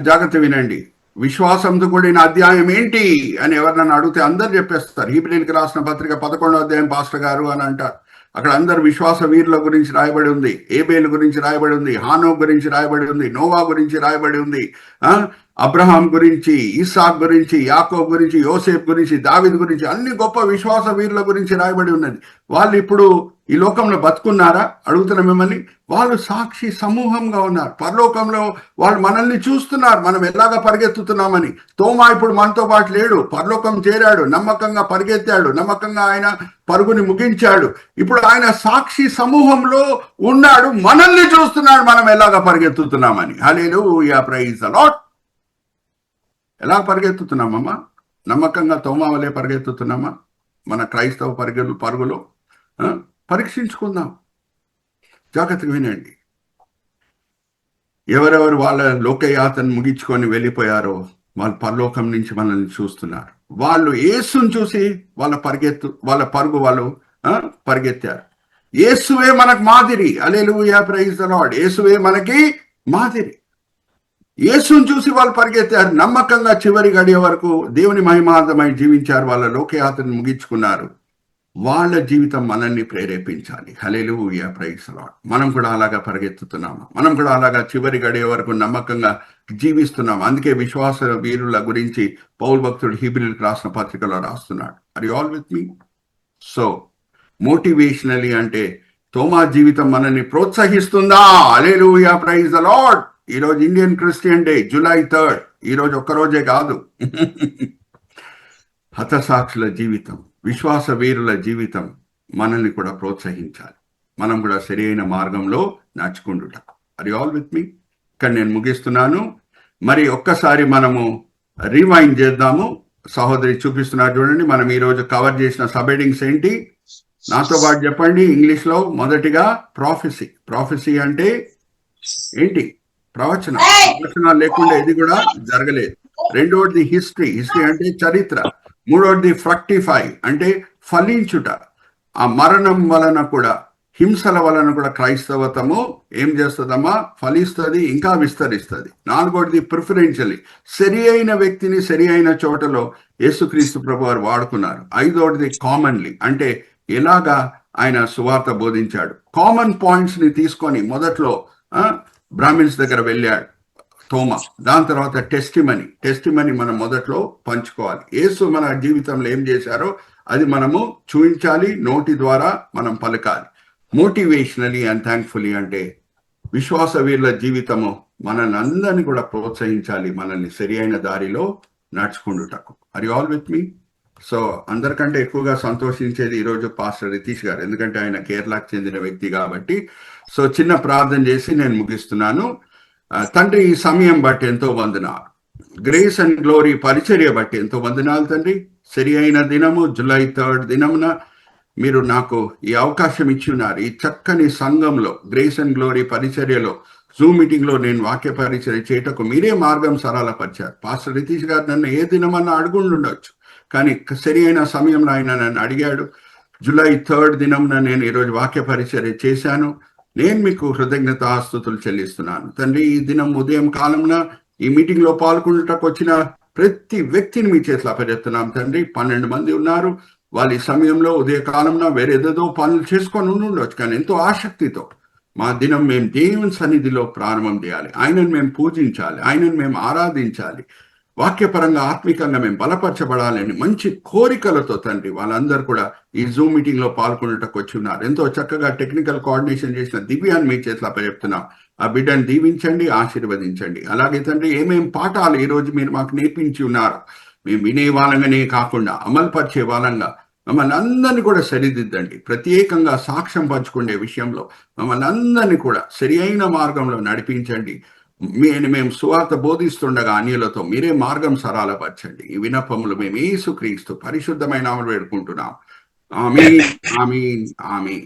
జాగ్రత్త వినండి. విశ్వాసంతో కూడిన అధ్యాయం ఏంటి అని ఎవరినైనా అడిగితే అందరు చెప్పేస్తారు. హీబ్రీయులకు రాసిన పత్రిక 11వ అధ్యాయం పాస్టర్ గారు అని అంటారు. అక్కడ అందరు విశ్వాస వీరుల గురించి రాయబడి ఉంది, ఏబేలు గురించి రాయబడి ఉంది, హానో గురించి రాయబడి ఉంది, నోవా గురించి రాయబడి ఉంది, అబ్రహాం గురించి, ఇస్సాక్ గురించి, యాకోబు గురించి, యోసేఫ్ గురించి, దావీదు గురించి, అన్ని గొప్ప విశ్వాస వీరుల గురించి రాయబడి ఉన్నది. వాళ్ళు ఇప్పుడు ఈ లోకంలో బతుకున్నారా అడుగుతున్న మిమ్మల్ని. వాళ్ళు సాక్షి సమూహంగా ఉన్నారు. పరలోకంలో వాళ్ళు మనల్ని చూస్తున్నారు, మనం ఎలాగా పరిగెత్తుతున్నామని. తోమా ఇప్పుడు మనతో పాటు లేడు, పరలోకం చేరాడు, నమ్మకంగా పరిగెత్తాడు, నమ్మకంగా ఆయన పరుగుని ముగించాడు. ఇప్పుడు ఆయన సాక్షి సమూహంలో ఉన్నాడు, మనల్ని చూస్తున్నాడు మనం ఎలాగా పరిగెత్తుతున్నామని. హల్లెలూయా, ప్రైజ్ ది లార్డ్. ఎలా పరిగెత్తుతున్నామమ్మా? నమ్మకంగా తోమా వలె పరిగెత్తుతున్నామా? మన క్రైస్తవ పరుగులో పరీక్షించుకుందాం. జాగ్రత్తగా వినండి. ఎవరెవరు వాళ్ళ లోకయాత్రను ముగించుకొని వెళ్ళిపోయారో వాళ్ళు పరలోకం నుంచి మనల్ని చూస్తున్నారు. వాళ్ళు యేసుని చూసి వాళ్ళ పరుగు వాళ్ళు పరిగెత్తారు. యేసువే మనకు మాదిరి. హల్లెలూయా, ప్రైజ్ ది లార్డ్. యేసువే మనకి మాదిరి. యేసుని చూసి వాళ్ళు పరిగెత్తారు. నమ్మకంగా చివరి గడియ వరకు దేవుని మహిమార్థమై జీవించారు. వాళ్ళ లోకయాత్రను ముగించుకున్నారు. వాళ్ళ జీవితం మనల్ని ప్రేరేపించాలి. హల్లెలూయా, ప్రైజ్ ది లార్డ్. మనం కూడా అలాగా పరిగెత్తుతున్నాము. మనం కూడా అలాగా చివరి గడియ వరకు నమ్మకంగా జీవిస్తున్నాం. అందుకే విశ్వాస వీరుల గురించి పౌలు భక్తుడు హీబ్రీయులకు రాసిన పత్రికలో రాస్తున్నాడు. Are you all with me? So motivationally అంటే తోమా జీవితం మనల్ని ప్రోత్సహిస్తుందా? Hallelujah, praise the Lord. ఈరోజు Indian Christian day, July 3rd. ఈరోజు ఒక్కరోజే కాదు. హతసాక్షుల జీవితం, విశ్వాస వీరుల జీవితం మనల్ని కూడా ప్రోత్సహించాలి. మనం కూడా సరైన మార్గంలో నడుచుకుంటుట. ఆర్ యు ఆల్ విత్ మీ? ఇక్కడ నేను ముగిస్తున్నాను. మరి ఒక్కసారి మనము రివైండ్ చేద్దాము. సహోదరి చూపిస్తున్నారు చూడండి. మనం ఈరోజు కవర్ చేసిన సబ్ హెడింగ్స్ ఏంటి? నాతో పాటు చెప్పండి ఇంగ్లీష్లో. మొదటిగా ప్రాఫెసీ అంటే ఏంటి? ప్రవచనాలు లేకుండా ఇది కూడా జరగలేదు. రెండోది హిస్టరీ అంటే చరిత్ర. మూడోది ఫ్రక్టిఫై అంటే ఫలించుట. ఆ మరణం వలన కూడా, హింసల వలన కూడా క్రైస్తవతము ఏం చేస్తుందమ్మా? ఫలిస్తుంది, ఇంకా విస్తరిస్తుంది. నాలుగోది ప్రిఫరెన్షియలీ, సరి అయిన వ్యక్తిని సరి అయిన చోటలో యేసుక్రీస్తు ప్రభు వారు వాడుకున్నారు. ఐదోది కామన్లీ అంటే ఎలాగా ఆయన సువార్త బోధించాడు. కామన్ పాయింట్స్ ని తీసుకొని మొదట్లో బ్రాహ్మిన్స్ దగ్గర వెళ్ళాడు తోమా. దాని తర్వాత టెస్టిమనీ మనం మొదట్లో పంచుకోవాలి. యేసు మన జీవితంలో ఏం చేశారో అది మనము చూపించాలి, నోటి ద్వారా మనం పలకాలి. మోటివేషనలీ అండ్ థ్యాంక్ఫుల్లీ అంటే విశ్వాస వీరుల జీవితము మనల్ని అందరినీ కూడా ప్రోత్సహించాలి, మనల్ని సరి అయిన దారిలో నడుచుకుంటుటకు. Are you all with me? So అందరికంటే ఎక్కువగా సంతోషించేది ఈరోజు పాస్టర్ రితీష్ గారు, ఎందుకంటే ఆయన కేరళకు చెందిన వ్యక్తి కాబట్టి. సో చిన్న ప్రార్థన చేసి నేను ముగిస్తున్నాను. తండ్రి, ఈ సమయం బట్టి ఎంతో వందనాలు. గ్రేస్ అండ్ గ్లోరీ పరిచర్య బట్టి ఎంతో వందనాలు తండ్రి. సరి అయిన దినము July 3rd దినమున మీరు నాకు ఈ అవకాశం ఇచ్చి ఉన్నారు. ఈ చక్కని సంఘంలో గ్రేస్ అండ్ గ్లోరీ పరిచర్యలో జూమ్ మీటింగ్ లో నేను వాక్య పరిచర్య చేయటకు మీరే మార్గం సరళపరిచారు. పాస్టర్ రితీష్ గారు నన్ను ఏ దినమన్నా అడుగుండొచ్చు, కానీ సరి అయిన సమయంలో ఆయన నన్ను అడిగాడు. July 3rd దినమున నేను ఈరోజు వాక్య పరిచర్య చేశాను. నేను మీకు కృతజ్ఞతాస్తుతులు చెల్లిస్తున్నాను తండ్రి. ఈ దినం ఉదయం కాలంలో ఈ మీటింగ్ లో పాల్గొనటకు వచ్చిన ప్రతి వ్యక్తిని మీ చేతిలో అప్పచెప్తున్నాం తండ్రి. 12 మంది ఉన్నారు. వాళ్ళ ఈ సమయంలో ఉదయకాలంలో వేరేదేదో పనులు చేసుకొని ఉండొచ్చు, కానీ ఎంతో ఆసక్తితో మా దినం మేము దేవుని సన్నిధిలో ప్రారంభం చేయాలి. ఆయనను మేము పూజించాలి, ఆయనను మేము ఆరాధించాలి, వాక్యపరంగా ఆత్మికంగా మేము బలపరచబడాలని మంచి కోరికలతో తండ్రి వాళ్ళందరూ కూడా ఈ జూమ్ మీటింగ్ లో పాల్గొనటకు వచ్చి ఉన్నారు. ఎంతో చక్కగా టెక్నికల్ కోఆర్డినేషన్ చేసిన దివ్యాన్ని మీ చేతిలో అప్పచెప్తున్నాం. ఆ బిడ్డను దీవించండి, ఆశీర్వదించండి. అలాగే తండ్రి ఏమేం పాఠాలు ఈ రోజు మీరు మాకు నేర్పించి ఉన్నారు, మేము వినే వాళ్ళంగానే కాకుండా అమలు పరిచే వాళ్ళంగా మమ్మల్ని అందరినీ కూడా సరిదిద్దండి. ప్రత్యేకంగా సాక్ష్యం పంచుకునే విషయంలో మమ్మల్ని అందరినీ కూడా సరి అయిన మార్గంలో నడిపించండి. మేము సువార్త బోధిస్తుండగా అన్యులతో మీరే మార్గం సరళపరచండి. ఈ విన్నపములు మేము యేసుక్రీస్తు పరిశుద్ధమైన నామములో వేడుకుంటున్నాం. ఆమేన్, ఆమేన్, ఆమేన్.